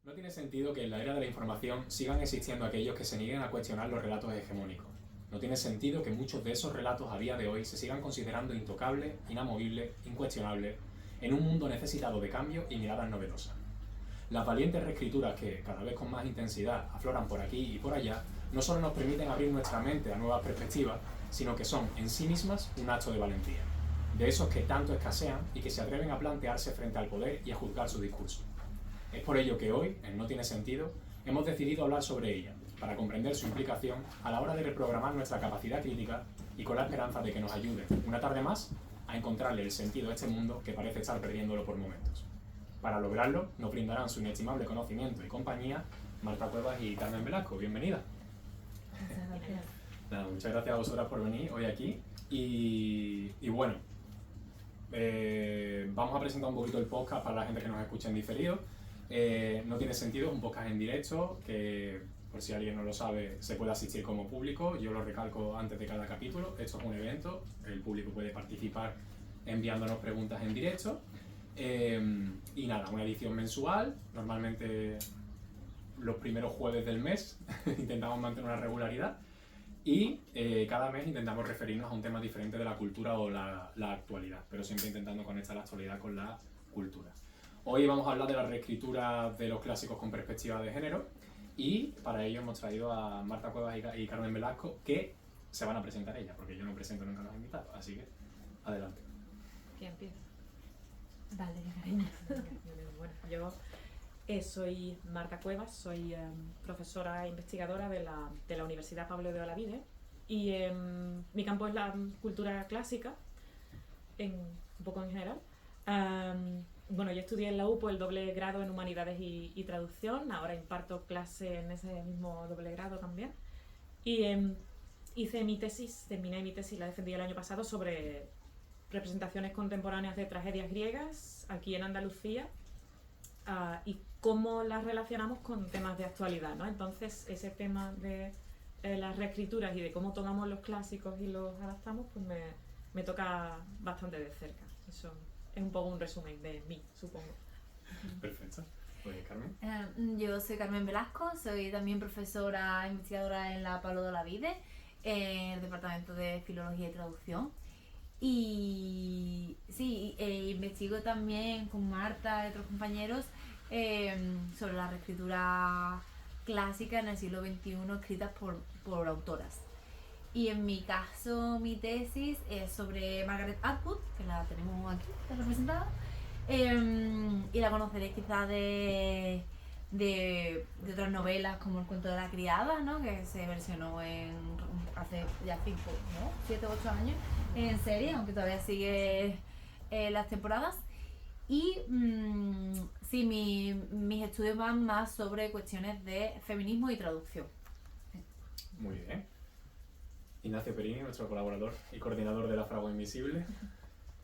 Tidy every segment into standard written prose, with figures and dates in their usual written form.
No tiene sentido que en la era de la información sigan existiendo aquellos que se nieguen a cuestionar los relatos hegemónicos. No tiene sentido que muchos de esos relatos a día de hoy se sigan considerando intocables, inamovibles, incuestionables, en un mundo necesitado de cambio y miradas novedosas. Las valientes reescrituras que, cada vez con más intensidad, afloran por aquí y por allá, no solo nos permiten abrir nuestra mente a nuevas perspectivas, sino que son en sí mismas un acto de valentía. De esos que tanto escasean y que se atreven a plantearse frente al poder y a juzgar su discurso. Es por ello que hoy, en No tiene sentido, hemos decidido hablar sobre ella, para comprender su implicación a la hora de reprogramar nuestra capacidad crítica y con la esperanza de que nos ayude, una tarde más, a encontrarle el sentido a este mundo que parece estar perdiéndolo por momentos. Para lograrlo, nos brindarán su inestimable conocimiento y compañía Marta Cuevas y Carmen Velasco. Bienvenida. Muchas gracias. Nada, muchas gracias a vosotras por venir hoy aquí. Y bueno, vamos a presentar un poquito el podcast para la gente que nos escucha en diferido. No tiene sentido, es un podcast en directo que, por si alguien no lo sabe, se puede asistir como público. Yo lo recalco antes de cada capítulo. Esto es un evento, el público puede participar enviándonos preguntas en directo. Y nada, una edición mensual, normalmente los primeros jueves del mes. Intentamos mantener una regularidad. Y cada mes intentamos referirnos a un tema diferente de la cultura o la actualidad, pero siempre intentando conectar la actualidad con la cultura. Hoy vamos a hablar de la reescritura de los clásicos con perspectiva de género y para ello hemos traído a Marta Cuevas y Carmen Velasco, que se van a presentar ellas, porque yo no presento nunca a los invitados, así que adelante. ¿Quién empieza? Dale, cariño. Bueno, yo soy Marta Cuevas, soy profesora e investigadora de la Universidad Pablo de Olavide y mi campo es la cultura clásica, un poco en general. Bueno, yo estudié en la UPO el doble grado en Humanidades y Traducción, ahora imparto clase en ese mismo doble grado también. Y hice mi tesis, terminé mi tesis, la defendí el año pasado, sobre representaciones contemporáneas de tragedias griegas aquí en Andalucía y cómo las relacionamos con temas de actualidad, ¿no? Entonces, ese tema de las reescrituras y de cómo tomamos los clásicos y los adaptamos, pues me toca bastante de cerca. Eso es un poco un resumen de mí, supongo. Perfecto. Pues Carmen. Yo soy Carmen Velasco, soy también profesora investigadora en la Pablo de Olavide, en el Departamento de Filología y Traducción. Y sí, investigo también con Marta y otros compañeros sobre la reescritura clásica en el siglo XXI escritas por autoras. Y en mi caso, mi tesis es sobre Margaret Atwood, que la tenemos aquí, está representada. Y la conoceréis quizás de otras novelas como El cuento de la criada, ¿no? Que se versionó hace ya 7 o 8 años en serie, aunque todavía sigue las temporadas. Y sí, mis estudios van más sobre cuestiones de feminismo y traducción. Muy bien. Ignacio Perini, nuestro colaborador y coordinador de la Fragua Invisible.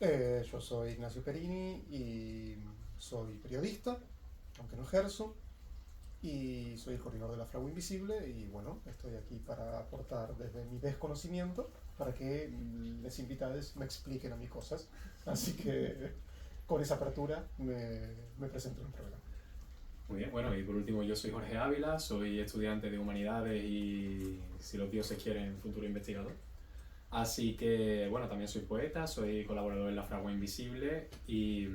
Yo soy Ignacio Perini y soy periodista, aunque no ejerzo, y soy el coordinador de la Fragua Invisible y bueno, estoy aquí para aportar desde mi desconocimiento para que les invitados me expliquen a mí cosas, así que con esa apertura me presento en el programa. Muy bien, bueno, y por último yo soy Jorge Ávila, soy estudiante de Humanidades y, si los dioses quieren, futuro investigador. Así que, bueno, también soy poeta, soy colaborador en La Fragua Invisible y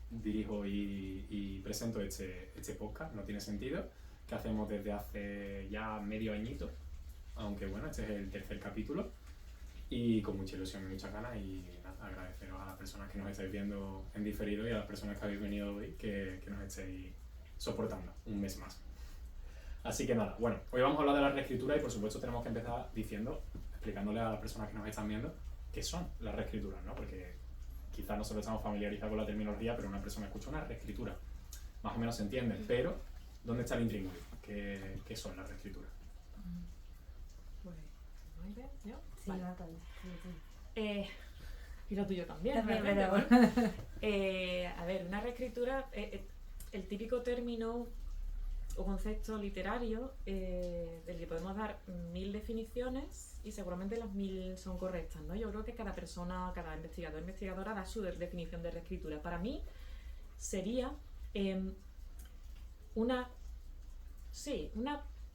dirijo y presento este podcast, No tiene sentido, que hacemos desde hace ya medio añito, aunque bueno, este es el tercer capítulo y con mucha ilusión y muchas ganas y nada, agradeceros a las personas que nos estáis viendo en diferido y a las personas que habéis venido hoy que nos estéis soportando un mes más. Así que nada, bueno, hoy vamos a hablar de la reescritura y por supuesto tenemos que empezar explicándole a las personas que nos están viendo qué son las reescrituras, ¿no? Porque quizás nosotros estamos familiarizados con la terminología, pero una persona escucha una reescritura, más o menos se entiende, pero ¿dónde está el intríngulis? ¿Qué son las reescrituras? Pues, muy bien, ¿yo? Sí, Vale. Y lo tuyo también, También, realmente, pero bueno. A ver, una reescritura, el típico término o concepto literario del que podemos dar 1000 definiciones y seguramente las 1000 son correctas, ¿no? Yo creo que cada persona, cada investigador, investigadora da su definición de reescritura. Para mí sería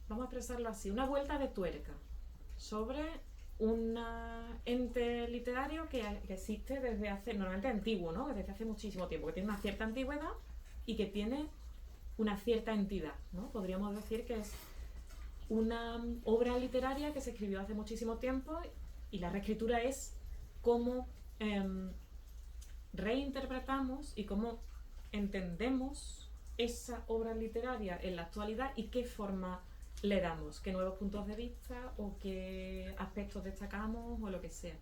vamos a expresarlo así, una vuelta de tuerca sobre un ente literario que existe desde hace, normalmente antiguo, ¿no? Desde hace muchísimo tiempo, que tiene una cierta antigüedad y que tiene una cierta entidad, ¿no? Podríamos decir que es una obra literaria que se escribió hace muchísimo tiempo y la reescritura es cómo reinterpretamos y cómo entendemos esa obra literaria en la actualidad y qué forma le damos, qué nuevos puntos de vista o qué aspectos destacamos o lo que sea.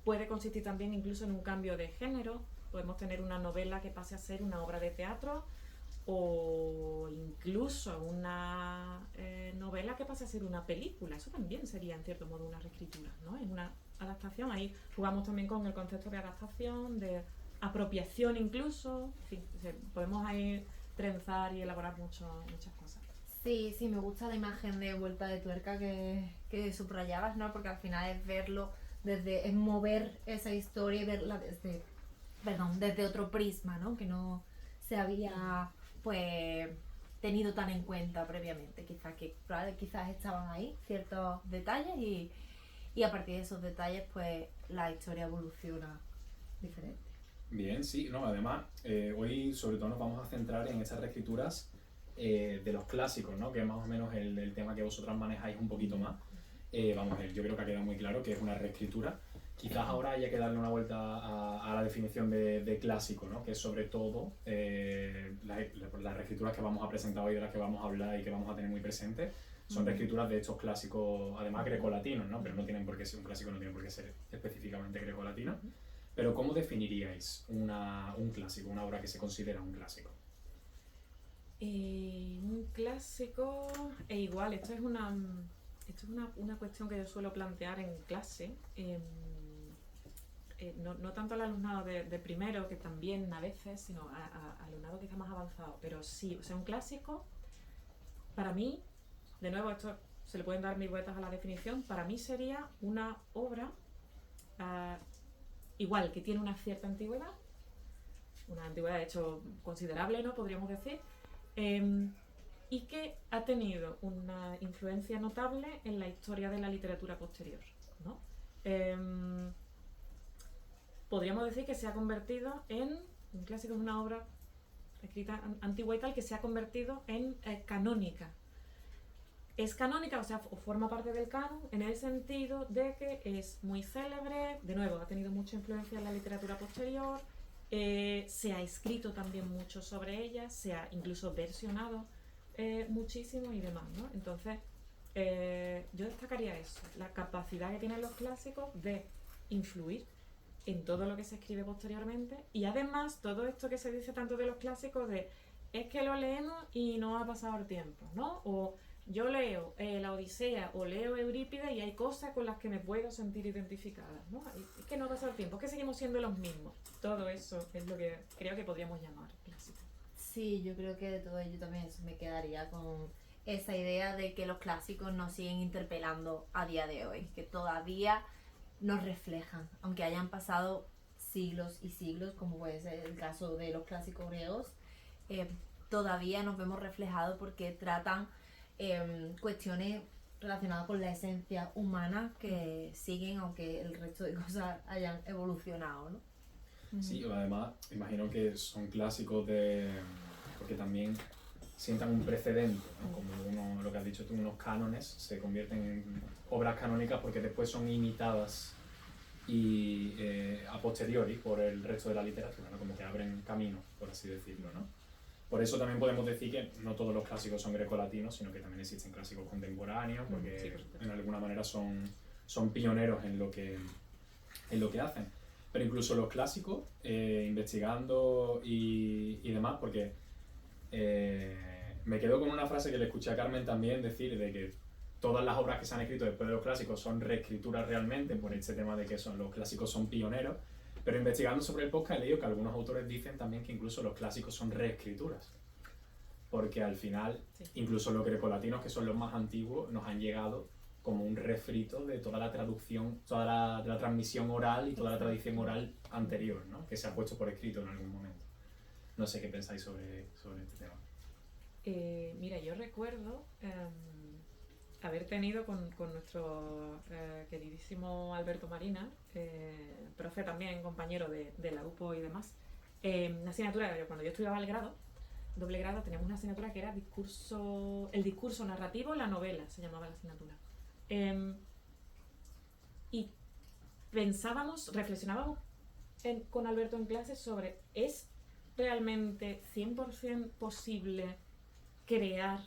Puede consistir también incluso en un cambio de género. Podemos tener una novela que pase a ser una obra de teatro o incluso una novela que pase a ser una película. Eso también sería en cierto modo una reescritura, ¿no? Es una adaptación. Ahí jugamos también con el concepto de adaptación, de apropiación incluso. En fin, podemos ahí trenzar y elaborar muchas cosas. Sí, sí, me gusta la imagen de vuelta de tuerca que subrayabas, ¿no? Porque al final es verlo es mover esa historia y verla desde otro prisma, ¿no? Que no se había, pues, tenido tan en cuenta previamente. Quizás estaban ahí ciertos detalles y a partir de esos detalles, pues, la historia evoluciona diferente. Bien, sí, no, además, hoy sobre todo nos vamos a centrar en estas reescrituras de los clásicos, ¿no? Que es más o menos el tema que vosotras manejáis un poquito más. Yo creo que ha quedado muy claro que es una reescritura. Quizás ahora haya que darle una vuelta a la definición de clásico, ¿no? Que es sobre todo las reescrituras que vamos a presentar hoy, de las que vamos a hablar y que vamos a tener muy presentes, son reescrituras de estos clásicos, además grecolatinos, ¿no? Pero no tienen por qué ser un clásico, no tiene por qué ser específicamente grecolatino. Pero ¿cómo definiríais un clásico, una obra que se considera un clásico? Un clásico es igual, esto es una cuestión que yo suelo plantear en clase, no tanto al alumnado de primero, que también a veces, sino a alumnado que está más avanzado, pero sí, o sea, un clásico, para mí, de nuevo, esto se le pueden dar mil vueltas a la definición, para mí sería una obra igual, que tiene una cierta antigüedad, una antigüedad de hecho considerable, ¿no? Podríamos decir, y que ha tenido una influencia notable en la historia de la literatura posterior, ¿no? Podríamos decir que se ha convertido un clásico es una obra escrita antigua y tal, que se ha convertido en canónica. Es canónica, o sea, forma parte del canon en el sentido de que es muy célebre, de nuevo, ha tenido mucha influencia en la literatura posterior, se ha escrito también mucho sobre ella, se ha incluso versionado muchísimo y demás, ¿no? Entonces, yo destacaría eso, la capacidad que tienen los clásicos de influir en todo lo que se escribe posteriormente y además todo esto que se dice tanto de los clásicos es que lo leemos y no ha pasado el tiempo, ¿no? O yo leo la Odisea o leo Eurípides y hay cosas con las que me puedo sentir identificada, ¿no? Es que no ha pasado el tiempo, es que seguimos siendo los mismos. Todo eso es lo que creo que podríamos llamar clásico. Sí, yo creo que de todo ello también me quedaría con esa idea de que los clásicos nos siguen interpelando a día de hoy, que todavía nos reflejan, aunque hayan pasado siglos y siglos, como puede ser el caso de los clásicos griegos, todavía nos vemos reflejados porque tratan cuestiones relacionadas con la esencia humana que siguen aunque el resto de cosas hayan evolucionado, ¿no? Sí, además imagino que son clásicos porque también sientan un precedente, ¿no? Como lo que has dicho tú, unos cánones se convierten en obras canónicas porque después son imitadas y a posteriori por el resto de la literatura, ¿no? Como que abren camino, por así decirlo, ¿no? Por eso también podemos decir que no todos los clásicos son grecolatinos, sino que también existen clásicos contemporáneos, porque sí, en alguna manera son pioneros en lo que hacen. Pero incluso los clásicos, investigando y demás, porque me quedo con una frase que le escuché a Carmen también decir, de que todas las obras que se han escrito después de los clásicos son reescrituras realmente, por este tema de que los clásicos son pioneros. Pero investigando sobre el podcast he leído que algunos autores dicen también que incluso los clásicos son reescrituras. Porque al final, incluso los grecolatinos, que son los más antiguos, nos han llegado como un refrito de toda la traducción, toda la transmisión oral y toda la tradición oral anterior, ¿no? Que se ha puesto por escrito en algún momento. No sé qué pensáis sobre este tema. Mira, yo recuerdo haber tenido con nuestro queridísimo Alberto Marina, profe también, compañero de la UPO y demás, una asignatura, cuando yo estudiaba el grado, doble grado, teníamos una asignatura que era el discurso narrativo, la novela, se llamaba la asignatura. Y reflexionábamos con Alberto en clase sobre, ¿es realmente 100% posible crear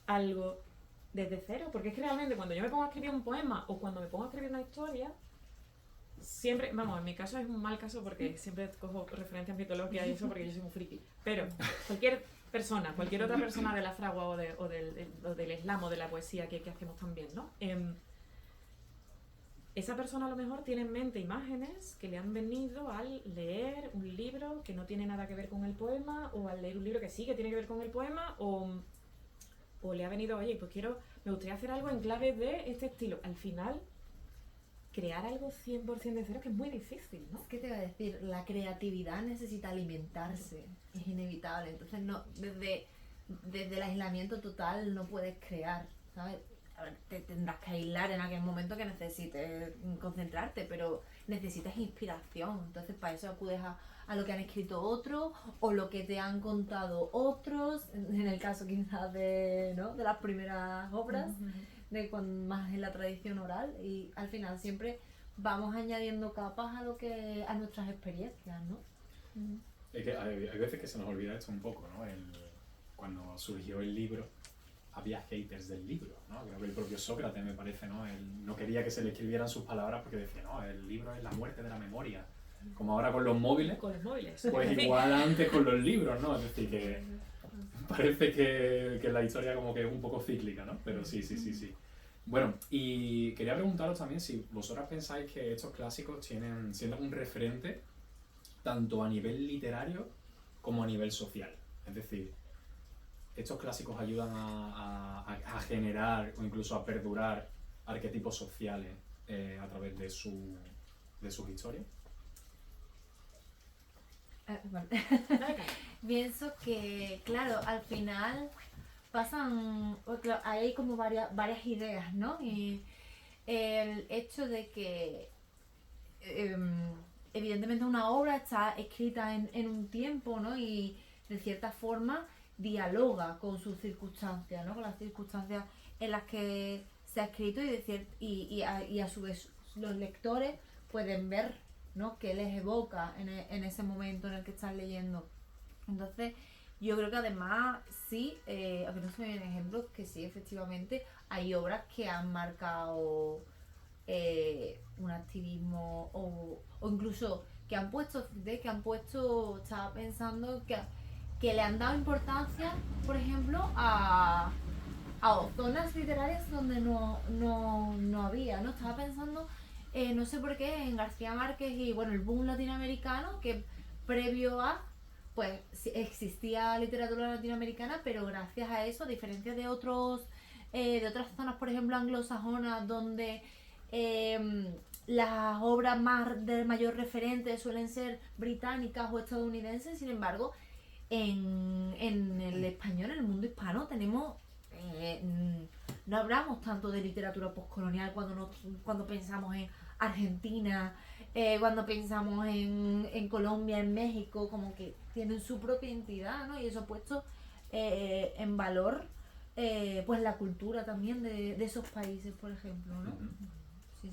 algo desde cero? Porque es que realmente cuando yo me pongo a escribir un poema o cuando me pongo a escribir una historia, siempre, vamos, en mi caso es un mal caso porque siempre cojo referencias mitológicas y eso porque yo soy muy friki, pero cualquier otra persona de la fragua o del slam o de la poesía que hacemos también, ¿no? Esa persona a lo mejor tiene en mente imágenes que le han venido al leer un libro que no tiene nada que ver con el poema, o al leer un libro que sí que tiene que ver con el poema, o le ha venido, oye, pues me gustaría hacer algo en clave de este estilo. Al final, crear algo 100% de cero, que es muy difícil, ¿no? Es que te iba a decir, la creatividad necesita alimentarse, es inevitable. Entonces, no, desde el aislamiento total no puedes crear, ¿sabes? A ver, te tendrás que aislar en aquel momento que necesites concentrarte, pero necesitas inspiración. Entonces, para eso acudes a lo que han escrito otros o lo que te han contado otros, en el caso quizás de las primeras obras, más en la tradición oral, y al final siempre vamos añadiendo capas a nuestras experiencias, ¿no? Es que hay veces que se nos olvida esto un poco, ¿no? Cuando surgió el libro, había haters del libro, ¿no? Creo que el propio Sócrates, me parece, ¿no? Él no quería que se le escribieran sus palabras porque decía, no, el libro es la muerte de la memoria. Como ahora con los móviles. Con los móviles. Pues igual antes con los libros, ¿no? Es decir, que parece que la historia como que es un poco cíclica, ¿no? Pero sí. Bueno, y quería preguntaros también si vosotras pensáis que estos clásicos siendo un referente tanto a nivel literario como a nivel social. Es decir, estos clásicos ayudan a generar o incluso a perdurar arquetipos sociales a través de sus historias. Bueno. Pienso que, claro, al final hay como varias ideas, ¿no? Y el hecho de que evidentemente una obra está escrita en un tiempo, ¿no? Y de cierta forma dialoga con sus circunstancias, ¿no? Con las circunstancias en las que se ha escrito y a su vez los lectores pueden ver, ¿no? Qué les evoca en ese momento en el que están leyendo. Entonces, yo creo que además sí, aunque no se me vienen ejemplos, que sí, efectivamente, hay obras que han marcado un activismo o incluso que han puesto, estaba pensando que le han dado importancia, por ejemplo, a zonas literarias donde no había, ¿no? Estaba pensando, no sé por qué, en García Márquez y, bueno, el boom latinoamericano, que previo a, pues, existía literatura latinoamericana, pero gracias a eso, a diferencia de otras zonas, por ejemplo, anglosajonas, donde las obras de mayor referente suelen ser británicas o estadounidenses, sin embargo, en el español, en el mundo hispano, tenemos no hablamos tanto de literatura postcolonial cuando pensamos en Argentina, cuando pensamos en Colombia, en México, como que tienen su propia identidad, ¿no? Y eso ha puesto en valor pues la cultura también de esos países, por ejemplo, ¿no? Sí.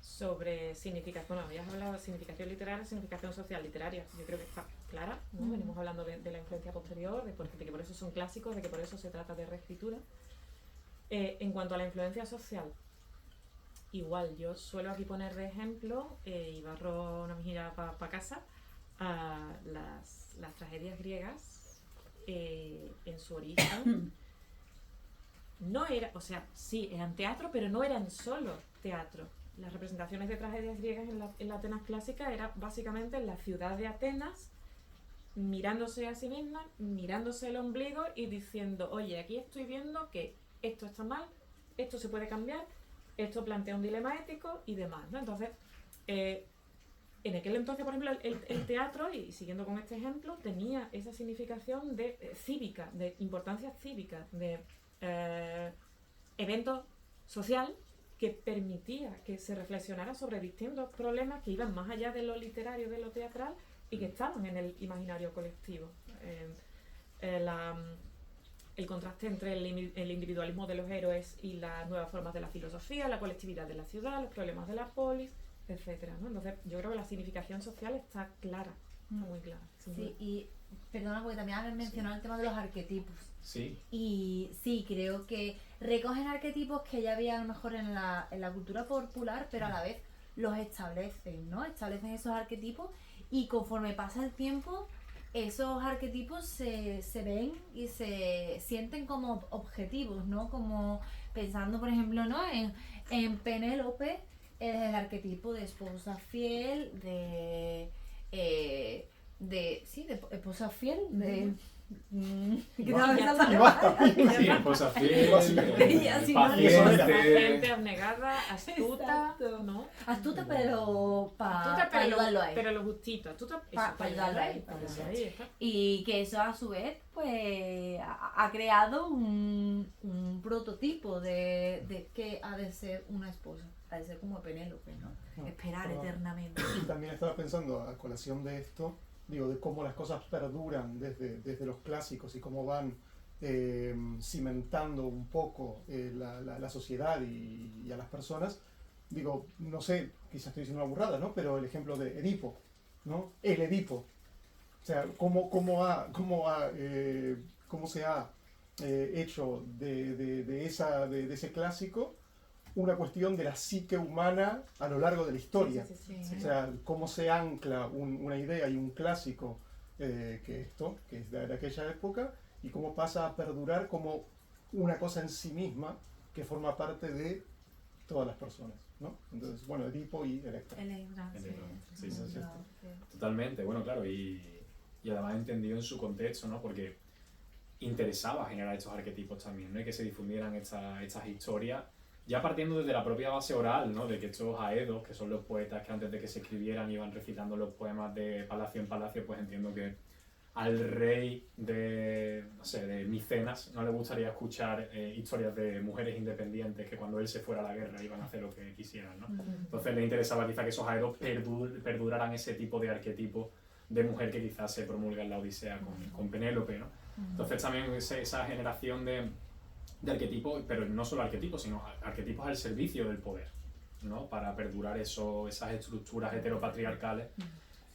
Sobre significación, bueno, habías hablado de significación literaria, significación social literaria, yo creo que está clara, ¿no? Venimos hablando de la influencia posterior, de que por eso son clásicos, de que por eso se trata de reescritura. En cuanto a la influencia social, igual, yo suelo aquí poner de ejemplo, y barro una mejilla para casa, a las tragedias griegas en su origen. No era, o sea, sí, eran teatro, pero no eran solo teatro. Las representaciones de tragedias griegas en la Atenas clásica era básicamente la ciudad de Atenas mirándose a sí misma, mirándose el ombligo y diciendo, oye, aquí estoy viendo que esto está mal, esto se puede cambiar, esto plantea un dilema ético y demás, ¿no? Entonces, en aquel entonces, por ejemplo, el teatro, y siguiendo con este ejemplo, tenía esa significación de cívica, de importancia cívica, de evento social que permitía que se reflexionara sobre distintos problemas que iban más allá de lo literario, de lo teatral, y que estaban en el imaginario colectivo. El contraste entre el individualismo de los héroes y las nuevas formas de la filosofía, la colectividad de la ciudad, los problemas de la polis, etcétera, ¿no? Entonces yo creo que la significación social está clara, está muy clara. Sí, y perdona porque también has mencionado el tema de los arquetipos. Sí. Y sí, creo que recogen arquetipos que ya había a lo mejor en la cultura popular, pero a la vez los establecen, ¿no? Establecen esos arquetipos y conforme pasa el tiempo, esos arquetipos se ven y se sienten como objetivos, ¿no? Como pensando, por ejemplo, ¿no? En Penélope, el arquetipo de esposa fiel, de esposa fiel, de... Sí, esposa fiel, paciente, abnegada, astuta, Exacto. ¿no? Astuta, pero Astuta, para ayudarlo a él. pero lo justito, astuta Pa ayudarlo a él, para para ayudarlo a él, está. Y que eso a su vez pues ha creado un prototipo de qué ha de ser una esposa. Ha de ser como Penélope, ¿no? Esperar eternamente. Y también estaba pensando, a colación de esto, digo, de cómo las cosas perduran desde los clásicos y cómo van cimentando un poco la sociedad y a las personas. Digo, no sé, quizás estoy diciendo una burrada, ¿no? Pero el ejemplo de Edipo, ¿no? El Edipo. O sea, cómo se ha hecho de ese clásico una cuestión de la psique humana a lo largo de la historia. Sí. O sea, cómo se ancla una idea y un clásico que es de aquella época, y cómo pasa a perdurar como una cosa en sí misma que forma parte de todas las personas, ¿no? Entonces, bueno, Edipo y Electra. Sí. Totalmente, bueno, claro, y además entendido en su contexto, ¿no? Porque interesaba generar estos arquetipos también, ¿no? Y que se difundieran estas historias, ya partiendo desde la propia base oral, ¿no? De que estos aedos, que son los poetas que antes de que se escribieran iban recitando los poemas de palacio en palacio, pues entiendo que al rey de Micenas no le gustaría escuchar historias de mujeres independientes que cuando él se fuera a la guerra iban a hacer lo que quisieran, ¿no? Entonces le interesaba quizá que esos aedos perduraran ese tipo de arquetipo de mujer que quizás se promulga en la Odisea con Penélope, ¿no? Entonces también esa generación de arquetipos, pero no solo arquetipos, sino arquetipos al servicio del poder, ¿no? Para perdurar esas estructuras heteropatriarcales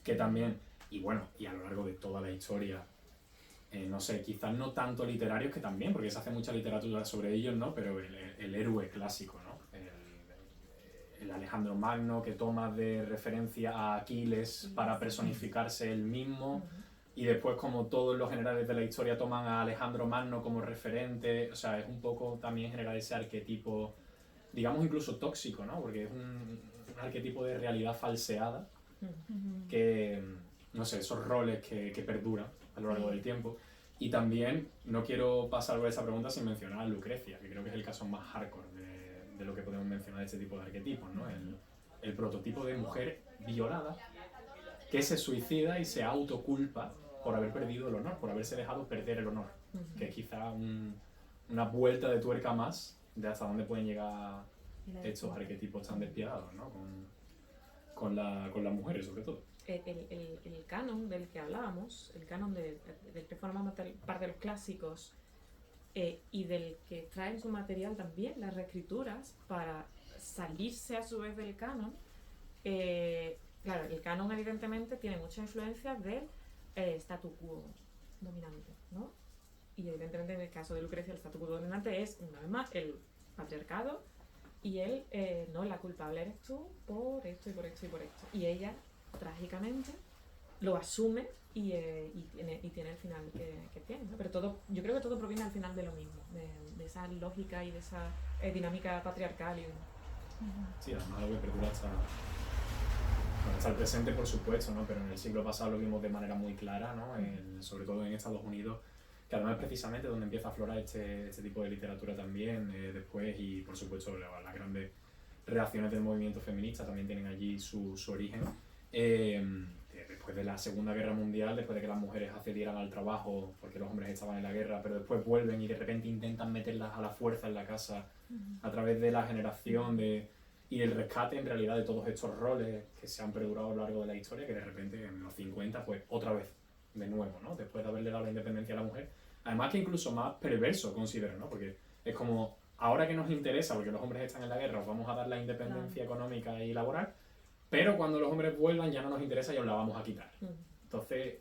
que también, y a lo largo de toda la historia, no sé, quizás no tanto literarios, que también, porque se hace mucha literatura sobre ellos, ¿no? Pero el héroe clásico, ¿no? El Alejandro Magno, que toma de referencia a Aquiles para personificarse él mismo, y después como todos los generales de la historia toman a Alejandro Magno como referente. O sea, es un poco también generar ese arquetipo, digamos incluso tóxico, ¿no? Porque es un arquetipo de realidad falseada, que, no sé, esos roles que perduran a lo largo del tiempo. Y también no quiero pasar por esa pregunta sin mencionar a Lucrecia, que creo que es el caso más hardcore de lo que podemos mencionar de este tipo de arquetipos, ¿no? El prototipo de mujer violada que se suicida y se autoculpa por haber perdido el honor, por haberse dejado perder el honor, que es quizá una vuelta de tuerca más de hasta dónde pueden llegar estos arquetipos tan despiadados, ¿no? Con las mujeres sobre todo. El canon del que hablábamos, el canon del que forma parte de los clásicos, y del que traen su material también las reescrituras para salirse a su vez del canon. Claro, el canon evidentemente tiene mucha influencia del statu quo dominante, ¿no? Y evidentemente en el caso de Lucrecia el statu quo dominante es, una vez más, el patriarcado, y él, no, la culpable eres tú por esto y por esto y por esto. Y ella, trágicamente, lo asume y tiene el final que tiene, ¿no? Pero yo creo que todo proviene al final de lo mismo, de esa lógica y de esa dinámica patriarcal. Sí, además algo que perdura hasta el presente, por supuesto, ¿no? Pero en el siglo pasado lo vimos de manera muy clara, ¿no? Sobre todo en Estados Unidos, que además es precisamente donde empieza a aflorar este tipo de literatura también, después, y por supuesto las grandes reacciones del movimiento feminista también tienen allí su origen. después de la Segunda Guerra Mundial, después de que las mujeres accedieran al trabajo porque los hombres estaban en la guerra, pero después vuelven y de repente intentan meterlas a la fuerza en la casa a través de la generación y el rescate en realidad de todos estos roles que se han perdurado a lo largo de la historia, que de repente en los 50 pues otra vez de nuevo, ¿no? Después de haberle dado la independencia a la mujer. Además que incluso más perverso, considero, ¿no? Porque es como, ahora que nos interesa, porque los hombres están en la guerra, os vamos a dar la independencia económica y laboral, pero cuando los hombres vuelvan ya no nos interesa y os la vamos a quitar. Entonces,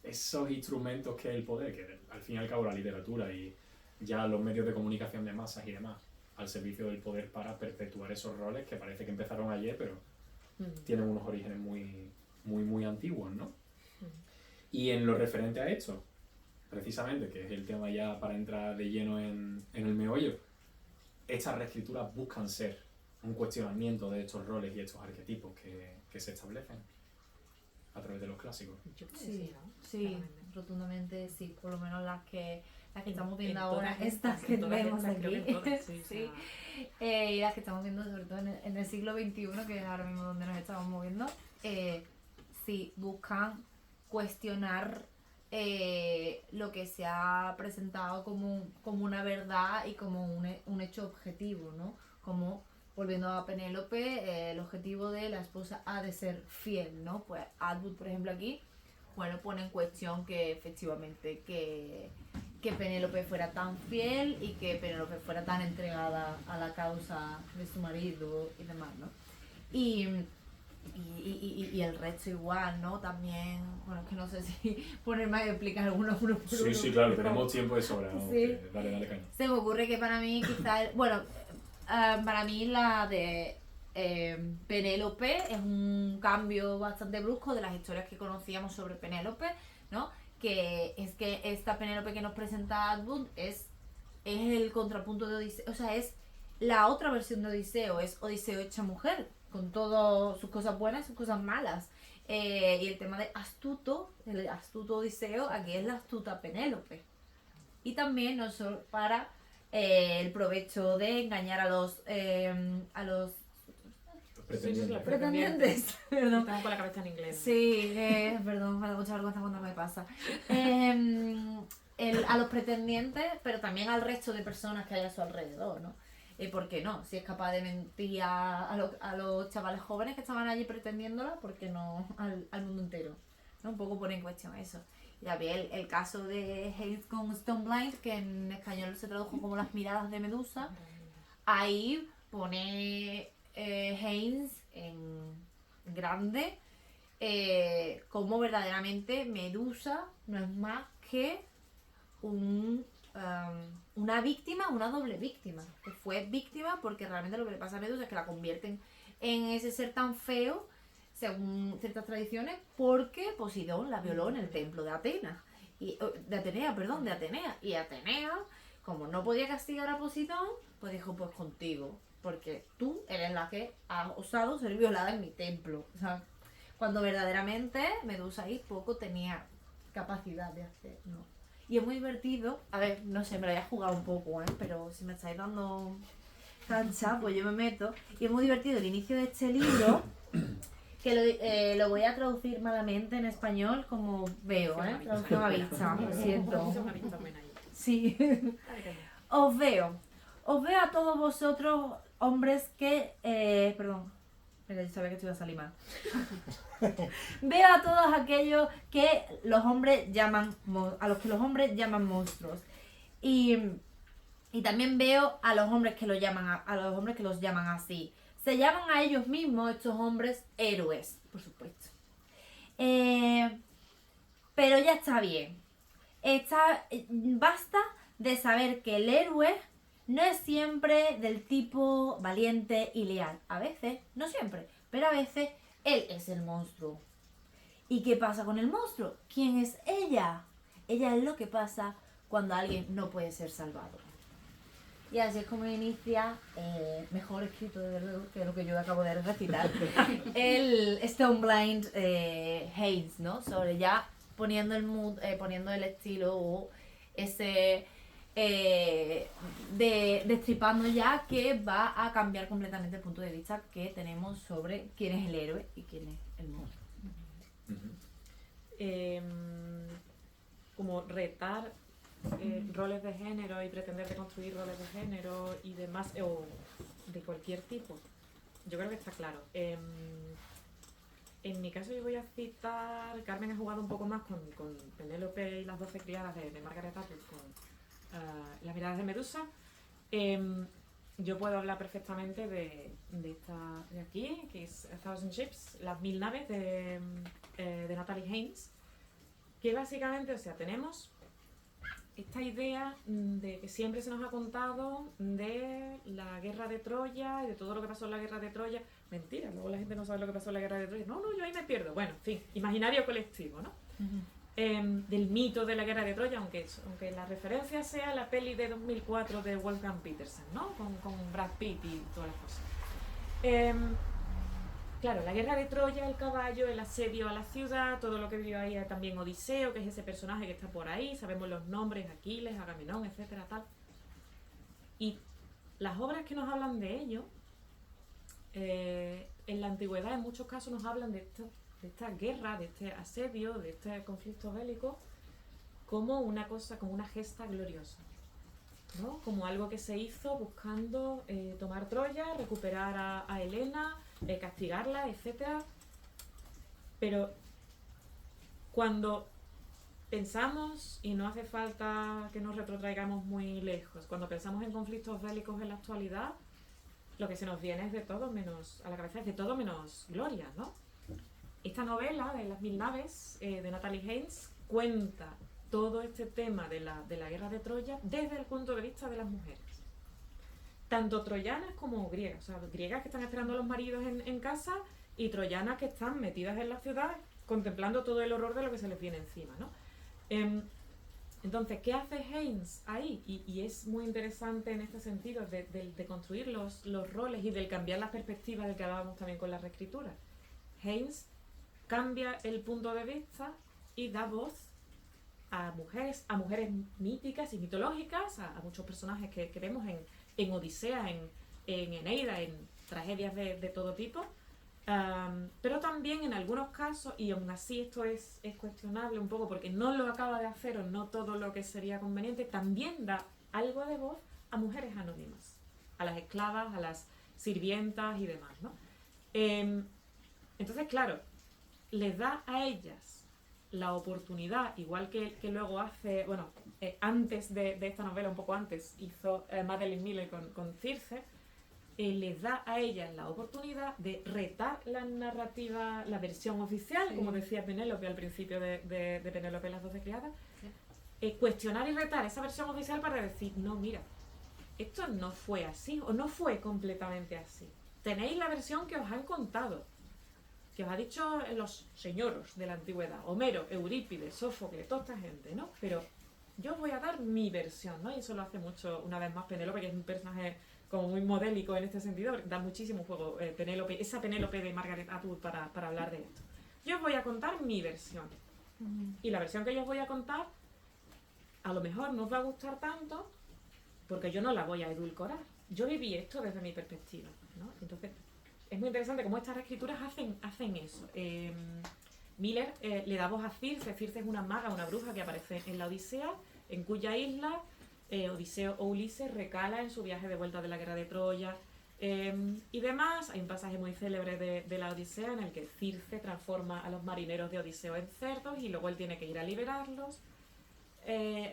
esos instrumentos que es el poder, que al fin y al cabo la literatura y ya los medios de comunicación de masas y demás, al servicio del poder para perpetuar esos roles que parece que empezaron ayer, pero tienen unos orígenes muy antiguos, ¿no? Y en lo referente a esto, precisamente, que es el tema ya para entrar de lleno en el meollo, estas reescrituras buscan ser un cuestionamiento de estos roles y estos arquetipos que se establecen a través de los clásicos. Yo creo que Sí, ¿no? sí, Claramente. rotundamente sí, por lo menos las que estamos En viendo ahora, todas estas que en todas vemos estas, creo que aquí, en todas, sí, sí. o sea, Y las que estamos viendo sobre todo en el siglo XXI, que es ahora mismo donde nos estamos moviendo, sí, buscan cuestionar lo que se ha presentado como una verdad y como un hecho objetivo, ¿no? Como, volviendo a Penélope, el objetivo de la esposa ha de ser fiel, ¿no? Pues Atwood, por ejemplo, aquí, bueno, pone en cuestión que efectivamente que Penélope fuera tan fiel y que Penélope fuera tan entregada a la causa de su marido y demás, ¿no? Y el resto igual, ¿no? También, bueno, es que no sé si ponerme a explicar uno por uno. Sí, claro, tenemos tiempo de sobra, ¿no? Sí. Dale caña. Se me ocurre que para mí quizás, bueno, para mí la de Penélope es un cambio bastante brusco de las historias que conocíamos sobre Penélope, ¿no? Que es que esta Penélope que nos presenta Atwood es el contrapunto de Odiseo, o sea, es la otra versión de Odiseo, es Odiseo hecha mujer, con todas sus cosas buenas y sus cosas malas. Y el tema de astuto, el astuto Odiseo, aquí es la astuta Penélope. Y también no solo para el provecho de engañar a los pretendientes. Perdón. Estamos con la cabeza en inglés. Sí, perdón, me da mucha vergüenza cuando me pasa. A los pretendientes, pero también al resto de personas que hay a su alrededor, ¿no? ¿Por qué no? Si es capaz de mentir a los chavales jóvenes que estaban allí pretendiéndola, ¿por qué no al mundo entero? ¿No? Un poco pone en cuestión eso. Y también el caso de Haynes con Stone Blind, que en español se tradujo como Las miradas de Medusa. Ahí pone Haynes en grande como verdaderamente Medusa no es más que una víctima, una doble víctima, que fue víctima porque realmente lo que le pasa a Medusa es que la convierten en ese ser tan feo, según ciertas tradiciones, porque Poseidón la violó en el templo de Atenea, y Atenea, como no podía castigar a Poseidón, pues dijo, pues contigo, porque tú eres la que ha osado ser violada en mi templo, o sea, cuando verdaderamente Medusa ahí poco tenía capacidad de hacer, ¿no? Y es muy divertido, a ver, no sé, me lo voy a jugar un poco, pero si me estáis dando cancha, pues yo me meto. Y es muy divertido el inicio de este libro, que lo voy a traducir malamente en español como veo, traducción a vista, lo siento. Sí. Os veo a todos vosotros, hombres que... perdón, yo sabía que esto iba a salir mal. Veo a todos aquellos que los hombres llaman monstruos. Y también veo a los hombres que los llaman así. Se llaman a ellos mismos, estos hombres, héroes, por supuesto. Pero ya está bien. Basta de saber que el héroe no es siempre del tipo valiente y leal. A veces, no siempre, pero a veces él es el monstruo. ¿Y qué pasa con el monstruo? ¿Quién es ella? Ella es lo que pasa cuando alguien no puede ser salvado. Y así es como inicia, mejor escrito desde luego que lo que yo acabo de recitar, el Stone Blind Haynes, ¿no? Sobre ya poniendo el mood, poniendo el estilo o ese destripando ya que va a cambiar completamente el punto de vista que tenemos sobre quién es el héroe y quién es el monstruo. Como retar roles de género y pretender deconstruir roles de género y demás, o de cualquier tipo, yo creo que está claro. En mi caso yo voy a citar, Carmen ha jugado un poco más con Penélope y las 12 criadas de Margaret Atwood, con las miradas de Medusa. Yo puedo hablar perfectamente de esta de aquí, que es A Thousand Ships, las 1000 naves de Natalie Haynes, que básicamente, o sea, tenemos esta idea de que siempre se nos ha contado de la guerra de Troya y de todo lo que pasó en la guerra de Troya. Mentira, luego la gente no sabe lo que pasó en la guerra de Troya. No, yo ahí me pierdo. Bueno, en fin, imaginario colectivo, ¿no? Del mito de la guerra de Troya, aunque la referencia sea la peli de 2004 de Wolfgang Petersen, ¿no? Con Brad Pitt y todas las cosas. Claro, la guerra de Troya, el caballo, el asedio a la ciudad, todo lo que vivió ahí, también Odiseo, que es ese personaje que está por ahí, sabemos los nombres, Aquiles, Agamenón, etcétera, tal. Y las obras que nos hablan de ello, en la antigüedad en muchos casos nos hablan de esta guerra, de este asedio, de este conflicto bélico, como una cosa, como una gesta gloriosa, ¿no? Como algo que se hizo buscando tomar Troya, recuperar a Helena, castigarla, etcétera. Pero cuando pensamos, y no hace falta que nos retrotraigamos muy lejos, cuando pensamos en conflictos bélicos en la actualidad, lo que se nos viene es de todo menos, a la cabeza es de todo menos gloria, ¿no? Esta novela de las 1000 naves de Natalie Haynes cuenta todo este tema de la guerra de Troya desde el punto de vista de las mujeres, tanto troyanas como griegas, o sea, griegas que están esperando a los maridos en casa y troyanas que están metidas en la ciudad contemplando todo el horror de lo que se les viene encima, ¿no? Entonces, ¿qué hace Haynes ahí? Y es muy interesante en este sentido de construir los roles y del cambiar las perspectivas del que hablábamos también con la reescritura. Haynes cambia el punto de vista y da voz a mujeres míticas y mitológicas, a muchos personajes que vemos en Odisea, en Eneida, en tragedias de todo tipo, pero también en algunos casos, y aún así esto es cuestionable un poco porque no lo acaba de hacer o no todo lo que sería conveniente, también da algo de voz a mujeres anónimas, a las esclavas, a las sirvientas y demás, ¿no? Entonces, claro, les da a ellas la oportunidad, igual que luego hace, bueno, antes de esta novela, un poco antes, hizo Madeline Miller con Circe, les da a ellas la oportunidad de retar la narrativa, la versión oficial, sí, como decía Penélope al principio de Penélope y las 12 criadas, sí, cuestionar y retar esa versión oficial para decir, no, mira, esto no fue así, o no fue completamente así. Tenéis la versión que os han contado, que os ha dicho los señoros de la antigüedad, Homero, Eurípides, Sófocles, toda esta gente, ¿no? Pero yo os voy a dar mi versión, ¿no? Y eso lo hace mucho, una vez más, Penélope, que es un personaje como muy modélico en este sentido, da muchísimo juego Penélope, esa Penélope de Margaret Atwood para hablar de esto. Yo os voy a contar mi versión. Y la versión que yo os voy a contar, a lo mejor no os va a gustar tanto, porque yo no la voy a edulcorar. Yo viví esto desde mi perspectiva, ¿no? Entonces, es muy interesante cómo estas escrituras hacen eso. Miller le da voz a Circe. Circe es una maga, una bruja que aparece en la Odisea, en cuya isla Odiseo o Ulises recala en su viaje de vuelta de la guerra de Troya y demás. Hay un pasaje muy célebre de la Odisea en el que Circe transforma a los marineros de Odiseo en cerdos y luego él tiene que ir a liberarlos.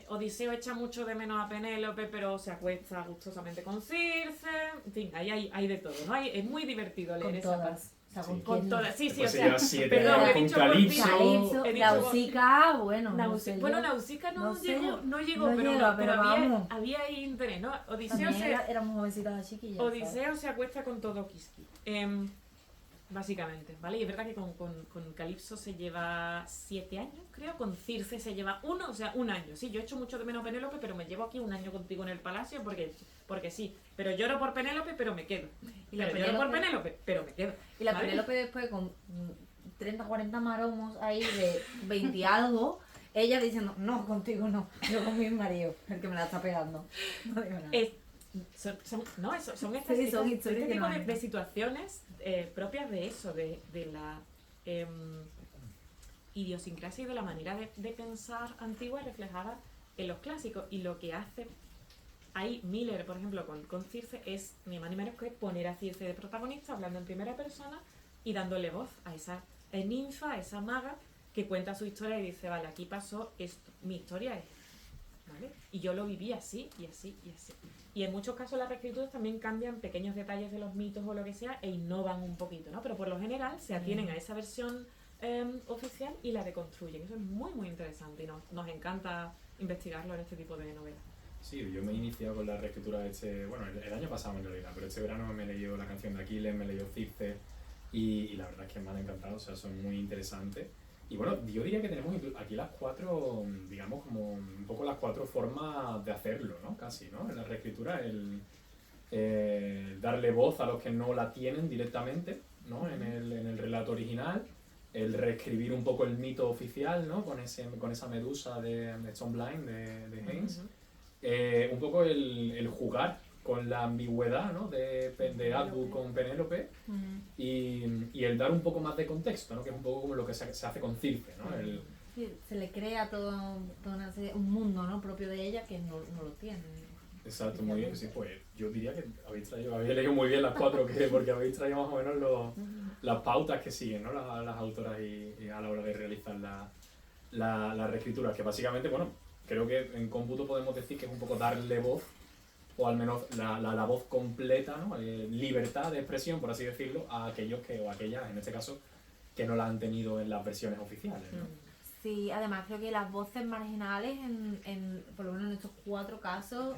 Odiseo echa mucho de menos a Penélope, pero se acuesta gustosamente con Circe. En fin, ahí hay de todo, ¿no? Es muy divertido leer esa parte. O sea, Con todas, sí, Después o se sea, lleva 7 perdón, años he con dicho por Calipso. Calipso, He dicho Nausicaa, bueno, no sé bueno, yo. Nausicaa No sé yo. no llegó, No pero, llega, pero pero había, vamos. había ahí interés, ¿no? También era muy jovencita la chiquilla. Odiseo se acuesta con todo Kiski, básicamente, ¿vale? Y es verdad que con Calipso se lleva 7 años, creo, con Circe se lleva 1, o sea, 1 año. Sí, yo echo mucho de menos a Penélope, pero me llevo aquí 1 año contigo en el palacio porque sí. Pero lloro por Penélope, pero me quedo. Lloro por Penélope, pero me quedo. Y la ¿vale? Penélope después con 30, 40 maromos ahí de 20 y algo, ella diciendo, no, contigo no, yo con mi marido, el que me la está pegando. No digo nada. Son estas Sí, son historias este que tipo no hay, de ¿no? situaciones propias de eso, de la idiosincrasia y de la manera de pensar antigua reflejada en los clásicos. Y lo que hace ahí Miller, por ejemplo, con Circe, es ni más ni menos que poner a Circe de protagonista, hablando en primera persona y dándole voz a esa ninfa, a esa maga, que cuenta su historia y dice, vale, aquí pasó esto, mi historia es, ¿vale? Y yo lo viví así, y así, y así. Y en muchos casos las reescrituras también cambian pequeños detalles de los mitos o lo que sea e innovan un poquito, ¿no? Pero por lo general se atienen a esa versión oficial y la deconstruyen. Eso es muy, muy interesante y nos encanta investigarlo en este tipo de novelas. Sí, yo me he iniciado con la reescritura bueno, el año pasado en realidad, pero este verano me he leído La canción de Aquiles, me he leído Circe y la verdad es que me han encantado, o sea, son muy interesantes. Y bueno, yo diría que tenemos aquí las cuatro, digamos, como un poco las cuatro formas de hacerlo, ¿no? Casi, ¿no? En la reescritura, darle voz a los que no la tienen directamente, ¿no? En el relato original, el reescribir un poco el mito oficial, ¿no? Con esa medusa de Stone Blind, de Haynes. Un poco el jugar con la ambigüedad, ¿no? de Atwood con Penélope y el dar un poco más de contexto, ¿no? Que es un poco como lo que se hace con Circe, ¿no? Sí, se le crea un mundo, ¿no? propio de ella que no lo tiene. Exacto, muy bien. Sí, pues yo diría que habéis leído muy bien las cuatro, porque habéis traído más o menos las pautas que siguen, ¿no? las autoras y a la hora de realizar la reescritura, que básicamente, bueno, creo que en cómputo podemos decir que es un poco darle voz, o al menos la voz completa, ¿no? Libertad de expresión, por así decirlo, a aquellos o aquellas, en este caso, que no la han tenido en las versiones oficiales, ¿no? Sí, además creo que las voces marginales, por lo menos en estos 4 casos,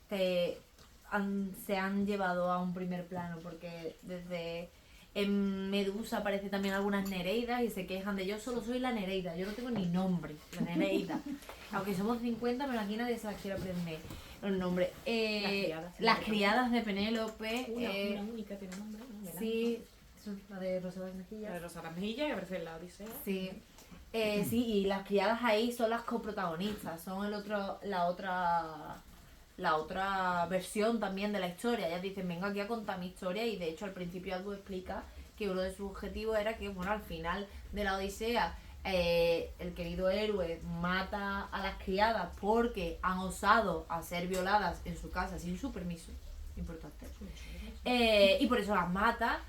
se han llevado a un primer plano, porque desde en Medusa aparece también algunas Nereidas y se quejan de yo solo soy la Nereida, yo no tengo ni nombre, la Nereida. Aunque somos 50, pero aquí nadie se las quiere aprender los nombres. Las criadas de Penélope. Una única tiene nombre, ¿no? Sí, la de Rosadas Mejillas. La de Rosadas Mejillas, que aparece en la Odisea. Sí. Sí, y las criadas ahí son las coprotagonistas, son la otra versión también de la historia. Ellas dicen, vengo aquí a contar mi historia, y de hecho al principio algo explica que uno de sus objetivos era que, bueno, al final de la Odisea el querido héroe mata a las criadas porque han osado a ser violadas en su casa sin su permiso, importante, y por eso las mata.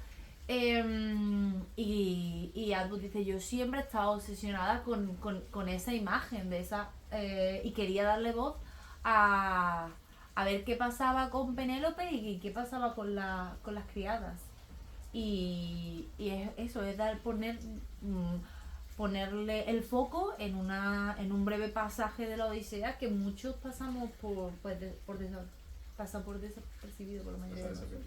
Y Atwood dice, yo siempre he estado obsesionada con esa imagen de esa y quería darle voz a ver qué pasaba con Penélope y qué pasaba con las criadas, y es eso, es ponerle el foco en un breve pasaje de la Odisea que muchos pasamos pasa por desapercibido por la mayoría de nosotros.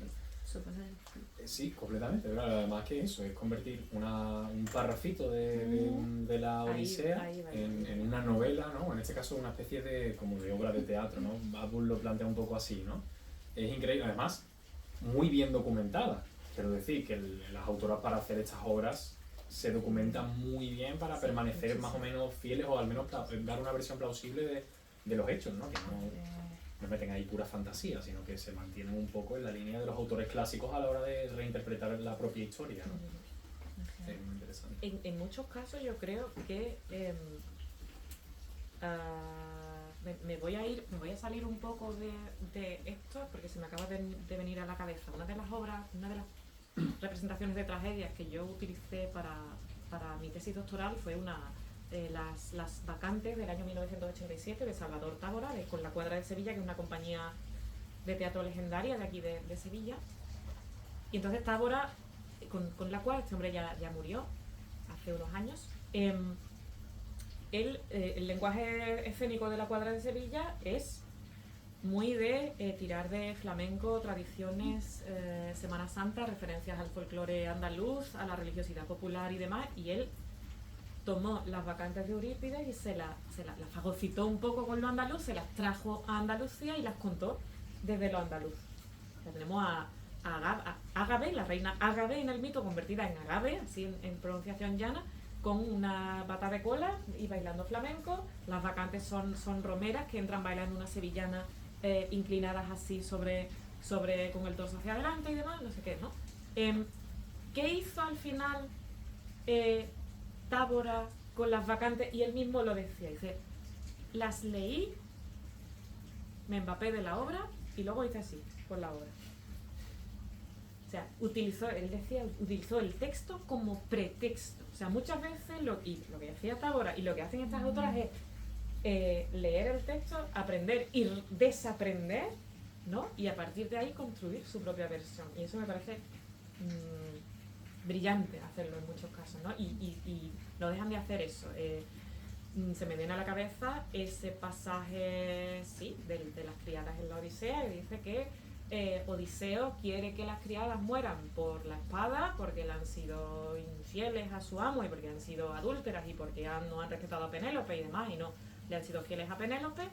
Sí, completamente. Pero además que eso es convertir un parrafito de la Odisea ahí, en una novela, ¿no? En este caso una especie de obra de teatro, ¿no? Atwood lo plantea un poco así, ¿no? Es increíble, además muy bien documentada. Quiero decir que las autoras para hacer estas obras se documentan muy bien para permanecer más o menos fieles, o al menos dar una versión plausible de los hechos, ¿no? Que no meten ahí pura fantasía, sino que se mantienen un poco en la línea de los autores clásicos a la hora de reinterpretar la propia historia, ¿no? Es muy interesante. En muchos casos yo creo que me voy a salir un poco de esto porque se me acaba de venir a la cabeza. Una de las representaciones de tragedias que yo utilicé para mi tesis doctoral fue las vacantes del año 1987 de Salvador Tábora, con la Cuadra de Sevilla, que es una compañía de teatro legendaria de aquí de Sevilla. Y entonces Tábora, con la cual este hombre ya murió hace unos años, el lenguaje escénico de la Cuadra de Sevilla es muy de tirar de flamenco, tradiciones, Semana Santa, referencias al folclore andaluz, a la religiosidad popular y demás, y él tomó las vacantes de Eurípides y se las fagocitó un poco con lo andaluz, se las trajo a Andalucía y las contó desde lo andaluz. Ya tenemos a Ágave, la reina Ágave en el mito, convertida en Agave, así en pronunciación llana, con una bata de cola y bailando flamenco. Las vacantes son romeras que entran bailando una sevillana inclinadas así sobre con el torso hacia adelante y demás, no sé qué, ¿no? ¿Qué hizo al final Tábora con las vacantes? Y él mismo lo decía, dice, las leí, me empapé de la obra y luego hice así, con la obra. O sea, utilizó el texto como pretexto. O sea, muchas veces lo que hacía Tábora y lo que hacen estas autoras es leer el texto, aprender y desaprender, ¿no? Y a partir de ahí construir su propia versión. Y eso me parece brillante hacerlo en muchos casos, ¿no? Y no dejan de hacer eso. Se me viene a la cabeza ese pasaje, sí, de las criadas en la Odisea, y dice que Odiseo quiere que las criadas mueran por la espada porque le han sido infieles a su amo y porque han sido adúlteras y porque no han respetado a Penélope y demás y no le han sido fieles a Penélope.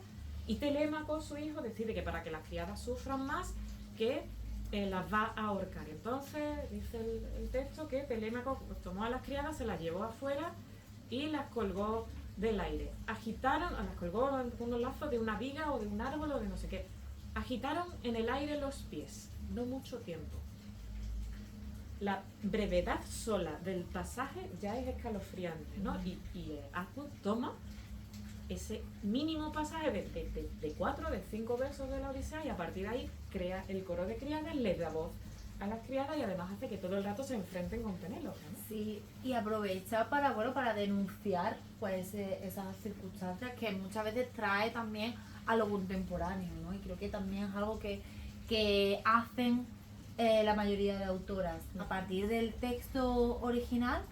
Y Telémaco, su hijo, decide que para que las criadas sufran más, que las va a ahorcar. Entonces dice el texto que Telémaco tomó a las criadas, se las llevó afuera y las colgó del aire. Las colgó con unos lazos de una viga o de un árbol o de no sé qué. Agitaron en el aire los pies, no mucho tiempo. La brevedad sola del pasaje ya es escalofriante, ¿no? Y Atwood toma ese mínimo pasaje de 4, de 5 versos de la Odisea y a partir de ahí crea el coro de criadas, les da voz a las criadas y además hace que todo el rato se enfrenten con Penélope, ¿no? Sí, y aprovecha para denunciar pues esas circunstancias que muchas veces trae también a lo contemporáneo, ¿no? Y creo que también es algo que hacen la mayoría de autoras. A partir del texto original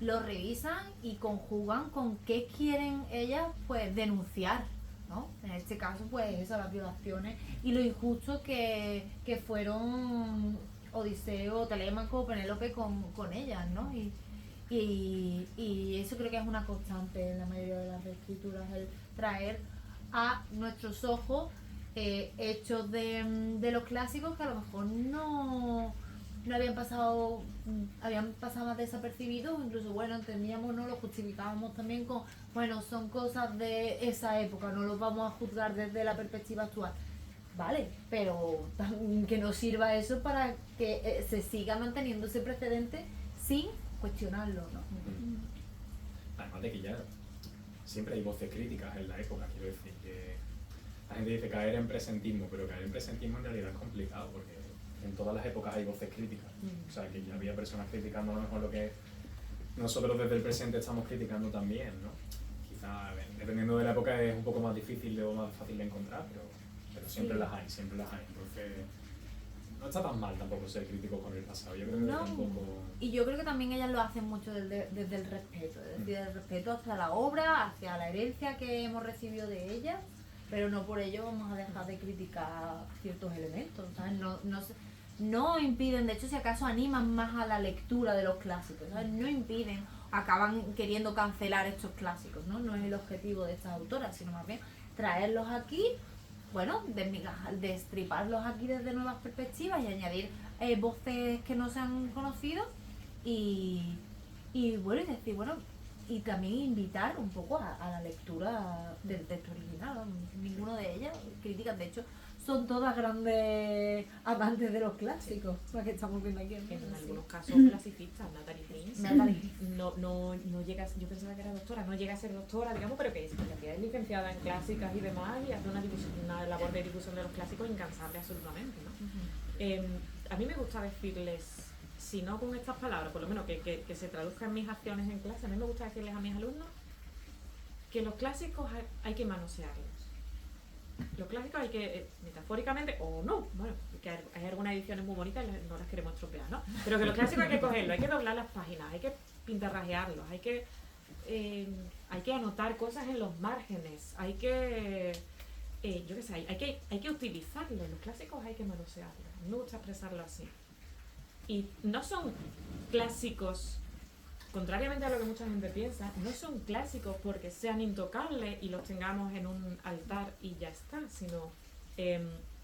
lo revisan y conjugan con qué quieren ellas pues denunciar, ¿no? En este caso pues eso, las violaciones y lo injusto que fueron Odiseo, Telémaco, Penélope con ellas, ¿no? Y eso creo que es una constante en la mayoría de las reescrituras, el traer a nuestros ojos hechos de los clásicos que a lo mejor no habían pasado más desapercibidos, incluso bueno, entendíamos, no lo justificábamos también con, bueno, son cosas de esa época, no los vamos a juzgar desde la perspectiva actual. Vale, pero que nos sirva eso para que se siga manteniendo ese precedente sin cuestionarlo, ¿no? Además de que ya siempre hay voces críticas en la época, quiero decir que la gente dice caer en presentismo, pero caer en presentismo en realidad es complicado porque en todas las épocas hay voces críticas. O sea, que ya había personas criticando a lo mejor lo que nosotros desde el presente estamos criticando también, ¿no? Quizá, dependiendo de la época es un poco más difícil o más fácil de encontrar, pero siempre Sí. las hay, siempre las hay. Entonces, no está tan mal tampoco ser crítico con el pasado. Yo creo que No. tampoco... Y yo creo que también ellas lo hacen mucho desde el respeto, es decir, el respeto hacia la obra, hacia la herencia que hemos recibido de ellas, pero no por ello vamos a dejar de criticar ciertos elementos, ¿sabes? No impiden, de hecho, si acaso animan más a la lectura de los clásicos, ¿sabes? No impiden, acaban queriendo cancelar estos clásicos, ¿no? No es el objetivo de estas autoras, sino más bien traerlos aquí, bueno, destriparlos aquí desde nuevas perspectivas y añadir voces que no se han conocido y bueno, y decir, bueno, y también invitar un poco a la lectura del texto original, ¿no? Ninguno de ellas critican, de hecho son todas grandes amantes de los clásicos, las que estamos viendo aquí. En algunos casos clasicistas, Natalie Prince no llega, yo pensaba que era doctora, no llega a ser doctora, digamos, pero que es licenciada en clásicas y demás y hace una labor de difusión de los clásicos incansable absolutamente, ¿no? A mí me gusta decirles, si no con estas palabras, por lo menos que se traduzcan en mis acciones en clase, a mí me gusta decirles a mis alumnos que los clásicos hay que manosearlos. Los clásicos hay que, metafóricamente, o no, bueno, que hay algunas ediciones muy bonitas y no las queremos estropear, ¿no? Pero que los clásicos hay que cogerlos, hay que doblar las páginas, hay que pintarrajearlos, hay que anotar cosas en los márgenes, hay que, yo qué sé, hay que utilizarlos, los clásicos hay que manosearlos, me gusta expresarlo así. Y no son clásicos, contrariamente a lo que mucha gente piensa, no son clásicos porque sean intocables y los tengamos en un altar y ya está, sino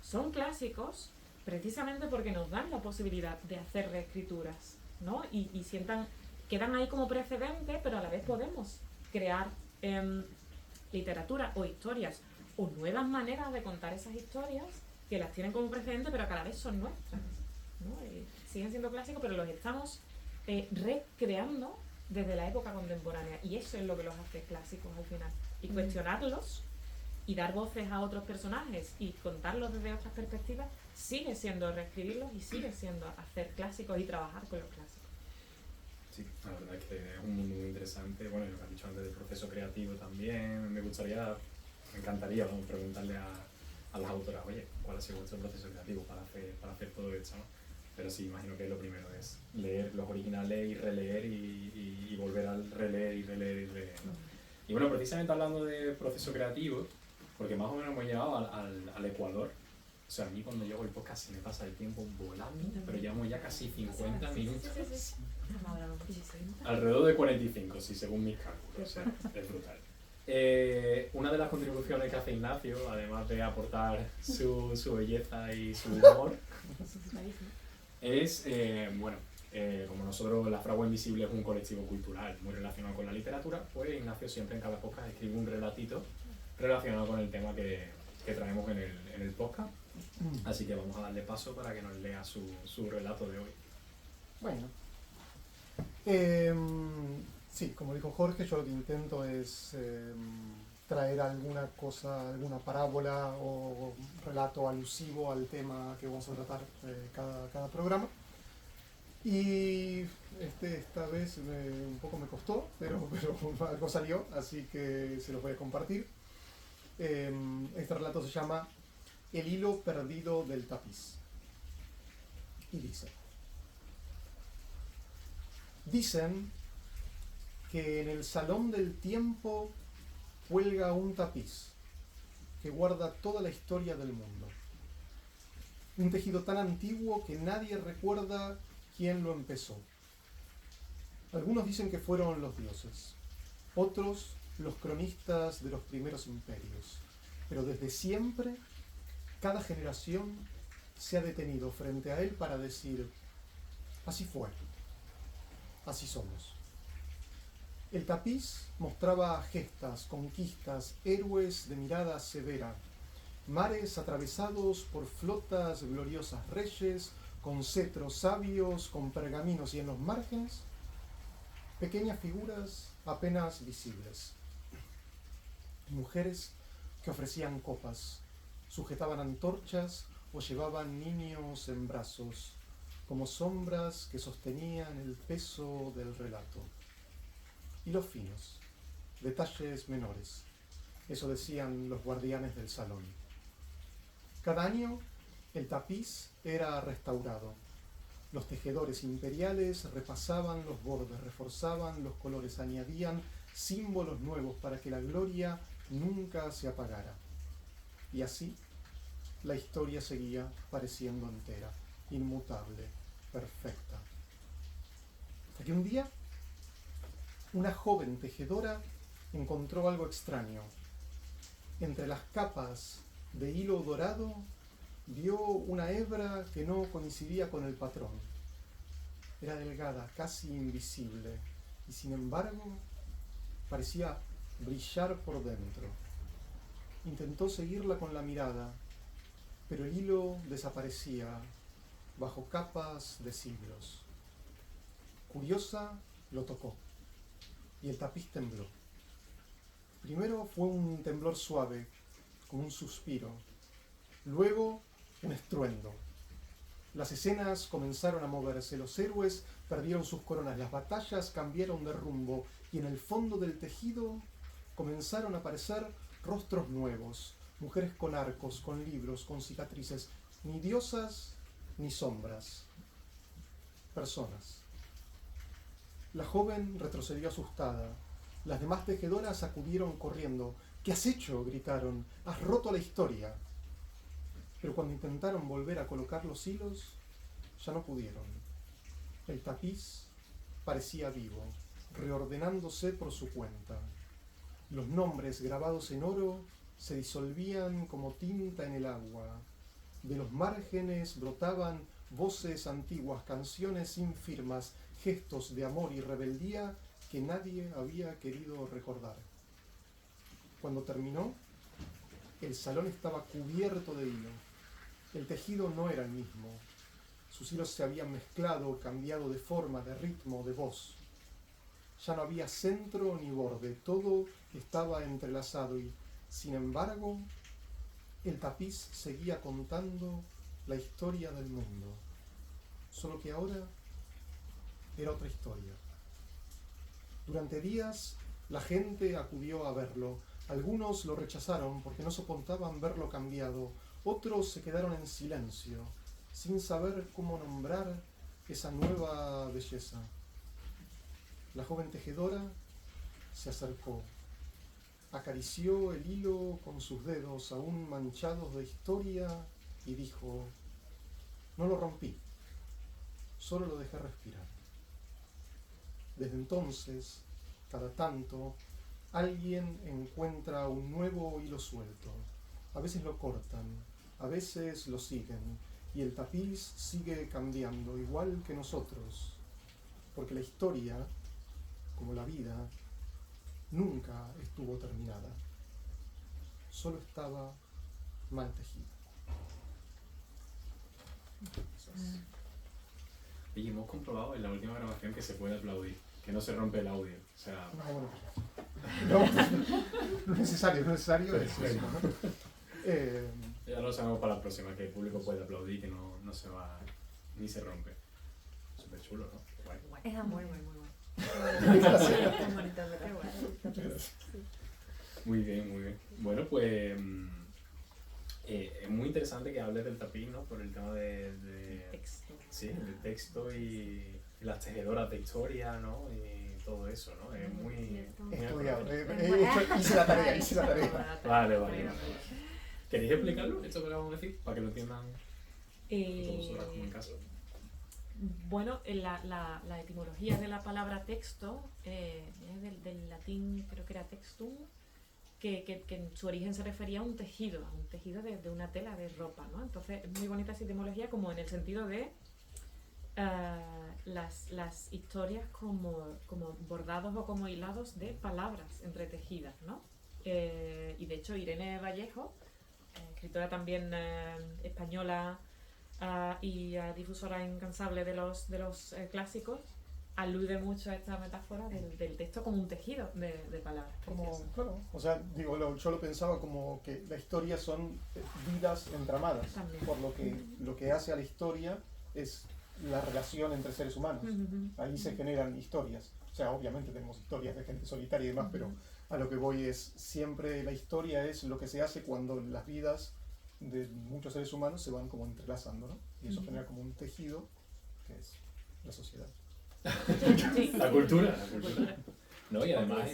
son clásicos precisamente porque nos dan la posibilidad de hacer reescrituras, ¿no? Y sientan quedan ahí como precedentes, pero a la vez podemos crear literatura o historias o nuevas maneras de contar esas historias que las tienen como precedente, pero que a la vez son nuestras, ¿no? Siguen siendo clásicos, pero los estamos recreando desde la época contemporánea, y eso es lo que los hace clásicos al final. Y cuestionarlos y dar voces a otros personajes y contarlos desde otras perspectivas sigue siendo reescribirlos y sigue siendo hacer clásicos y trabajar con los clásicos. Sí, la verdad es que es un mundo muy interesante. Bueno, lo que has dicho antes del proceso creativo también, me encantaría, vamos, preguntarle a las autoras, oye, ¿cuál ha sido vuestro proceso creativo para hacer todo esto, ¿no? Pero sí, imagino que lo primero es leer los originales y releer y volver a releer y releer, ¿no? Y bueno, precisamente hablando de proceso creativo, porque más o menos hemos llegado al Ecuador. O sea, a mí cuando llego el podcast se me pasa el tiempo volando, pero llevamos ya casi 50 minutos. Sí. Hemos hablado muchísimo. Alrededor de 45, sí, según mis cálculos. O sea, es brutal. Una de las contribuciones que hace Ignacio, además de aportar su belleza y su humor, es, como nosotros, La Fragua Invisible es un colectivo cultural muy relacionado con la literatura, pues Ignacio siempre en cada podcast escribe un relatito relacionado con el tema que traemos en el podcast. Así que vamos a darle paso para que nos lea su relato de hoy. Bueno, sí, como dijo Jorge, yo lo que intento es traer alguna cosa, alguna parábola o relato alusivo al tema que vamos a tratar cada programa. Y esta vez un poco me costó, pero algo salió, así que se los voy a compartir. Este relato se llama El hilo perdido del tapiz. Y dicen que en el salón del tiempo cuelga un tapiz que guarda toda la historia del mundo. Un tejido tan antiguo que nadie recuerda quién lo empezó. Algunos dicen que fueron los dioses, otros los cronistas de los primeros imperios, pero desde siempre cada generación se ha detenido frente a él para decir: así fue, así somos. El tapiz mostraba gestas, conquistas, héroes de mirada severa, mares atravesados por flotas gloriosas, reyes con cetros sabios, con pergaminos, y en los márgenes pequeñas figuras apenas visibles. Mujeres que ofrecían copas, sujetaban antorchas o llevaban niños en brazos, como sombras que sostenían el peso del relato. Y los finos, detalles menores, eso decían los guardianes del salón. Cada año el tapiz era restaurado. Los tejedores imperiales repasaban los bordes, reforzaban los colores, añadían símbolos nuevos para que la gloria nunca se apagara. Y así la historia seguía pareciendo entera, inmutable, perfecta. Hasta que un día una joven tejedora encontró algo extraño. Entre las capas de hilo dorado vio una hebra que no coincidía con el patrón. Era delgada, casi invisible, y sin embargo parecía brillar por dentro. Intentó seguirla con la mirada, pero el hilo desaparecía bajo capas de siglos. Curiosa, lo tocó, y el tapiz tembló. Primero fue un temblor suave, como un suspiro. Luego, un estruendo. Las escenas comenzaron a moverse, los héroes perdieron sus coronas, las batallas cambiaron de rumbo, y en el fondo del tejido comenzaron a aparecer rostros nuevos, mujeres con arcos, con libros, con cicatrices, ni diosas ni sombras, personas. La joven retrocedió asustada. Las demás tejedoras acudieron corriendo. ¿Qué has hecho?, gritaron. Has roto la historia. Pero cuando intentaron volver a colocar los hilos, ya no pudieron. El tapiz parecía vivo, reordenándose por su cuenta. Los nombres grabados en oro se disolvían como tinta en el agua. De los márgenes brotaban voces antiguas, canciones sin firmas, gestos de amor y rebeldía que nadie había querido recordar. Cuando terminó, el salón estaba cubierto de hilo. El tejido no era el mismo. Sus hilos se habían mezclado, cambiado de forma, de ritmo, de voz. Ya no había centro ni borde, todo estaba entrelazado y, sin embargo, el tapiz seguía contando la historia del mundo. Solo que ahora era otra historia. Durante días la gente acudió a verlo. Algunos lo rechazaron porque no soportaban verlo cambiado. Otros se quedaron en silencio, sin saber cómo nombrar esa nueva belleza. La joven tejedora se acercó, acarició el hilo con sus dedos aún manchados de historia y dijo: no lo rompí, solo lo dejé respirar. Desde entonces, cada tanto, alguien encuentra un nuevo hilo suelto. A veces lo cortan, a veces lo siguen, y el tapiz sigue cambiando, igual que nosotros, porque la historia, como la vida, nunca estuvo terminada, solo estaba mal tejida. Y hemos comprobado en la última grabación que se puede aplaudir, que no se rompe el audio. O sea, No es necesario, es eso, ¿no? ya lo sabemos para la próxima, que el público puede aplaudir, que no se va ni se rompe. Súper chulo, ¿no? Guay. Es Muy, amor. muy, muy bueno. Es bonito, ¿verdad? Qué bueno. Muy bien, muy bien. Bueno, pues es muy interesante que hables del tapiz, ¿no? Por el tema de Texto. sí, del texto y las tejedoras de historia, ¿no? Y todo eso, ¿no? Es muy... He estudiado, hice la tarea. Vale, vale. ¿Queréis explicarlo, esto que acabamos de decir? Para que lo entiendan tanto vosotras como en casa. Bueno, la etimología de la palabra texto es del latín, creo que era textum, que en su origen se refería a un tejido de una tela de ropa, ¿no? Entonces es muy bonita esa etimología como en el sentido de las historias como bordados o como hilados de palabras entretejidas, ¿no? Y de hecho Irene Vallejo, escritora también española y difusora incansable de los clásicos, alude mucho a esta metáfora del texto como un tejido de palabras. Claro, o sea, digo, yo lo pensaba como que la historia son vidas entramadas, También. por lo que hace a la historia es la relación entre seres humanos. Ahí se generan historias. O sea, obviamente tenemos historias de gente solitaria y demás, pero a lo que voy es, siempre la historia es lo que se hace cuando las vidas de muchos seres humanos se van como entrelazando, ¿no? Y eso genera como un tejido que es la sociedad. Sí. La cultura. No, y además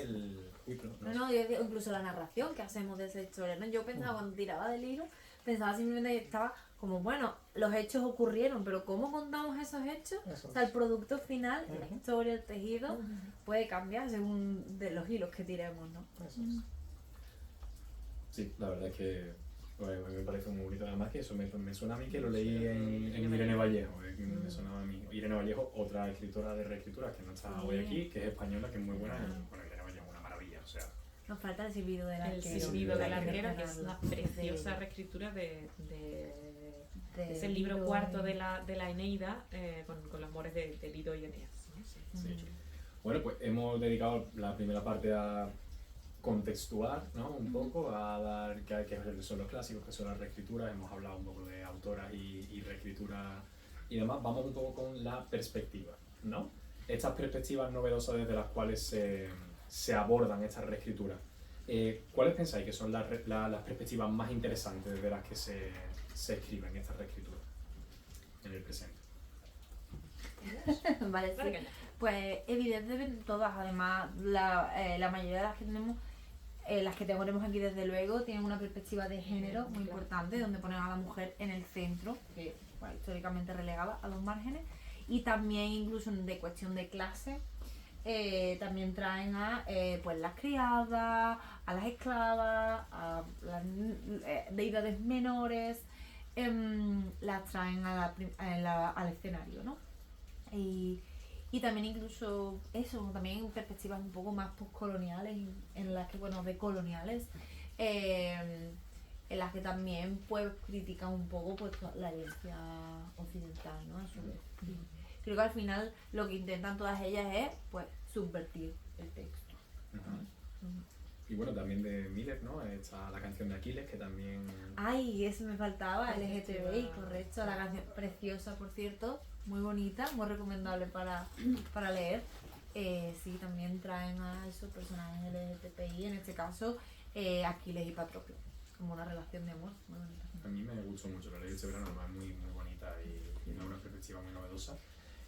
Uy, perdón, No, yo digo, incluso la narración que hacemos de esa historia, ¿no? Yo pensaba, cuando tiraba del hilo, pensaba simplemente que estaba como, bueno, los hechos ocurrieron, pero ¿cómo contamos esos hechos? Eso O sea, el es. producto final, la historia, el tejido, puede cambiar según de los hilos que tiremos, ¿no? Eso es. Sí, la verdad es que bueno, me parece muy bonito. Además que eso me suena a mí que lo leí en Irene Vallejo. Me sonaba a mí. Irene Vallejo, otra escritora de reescritura que no está hoy aquí, que es española, que es muy buena. Y, bueno, Irene Vallejo es una maravilla, o sea... Nos falta el silbido del El arquero. silbido de la arquero, arquera, que es una preciosa reescritura de De ese libro Lido cuarto y- de la Eneida con los amores de Lido y Eneas, ¿no? Sí. Sí. Bueno, pues hemos dedicado la primera parte a contextuar, ¿no? Un poco, a dar qué son los clásicos, qué son las reescrituras. Hemos hablado un poco de autoras y reescrituras y demás. Vamos un poco con la perspectiva, ¿no? Estas perspectivas novedosas desde las cuales se abordan estas reescrituras. ¿Cuáles pensáis que son las perspectivas más interesantes desde las que se escriben estas reescrituras en el presente? Vale, Dale sí. caña. Pues evidentemente todas, además la mayoría de las que tenemos, las que tenemos aquí desde luego, tienen una perspectiva de género muy Claro. importante, donde ponen a la mujer en el centro, que bueno, históricamente relegada a los márgenes, y también incluso de cuestión de clase, también traen a pues las criadas, a las esclavas, a las deidades menores, las traen al escenario, ¿no? Y Y también incluso eso, también perspectivas un poco más postcoloniales, en las que, bueno, decoloniales, en las que también pues critican un poco pues la herencia occidental, ¿no? A su vez. Creo que al final lo que intentan todas ellas es pues subvertir el texto. Y bueno, también de Miller, ¿no? Está la canción de Aquiles, que también... Ay, eso me faltaba, Efectiva. LGTBI, correcto, la canción preciosa, por cierto, muy bonita, muy recomendable para leer. Sí, también traen a esos personajes LGTBI, en este caso Aquiles y Patroclo, como una relación de amor muy bonita. A mí me gustó mucho, la leí este verano, además es muy, muy bonita y da una perspectiva muy novedosa.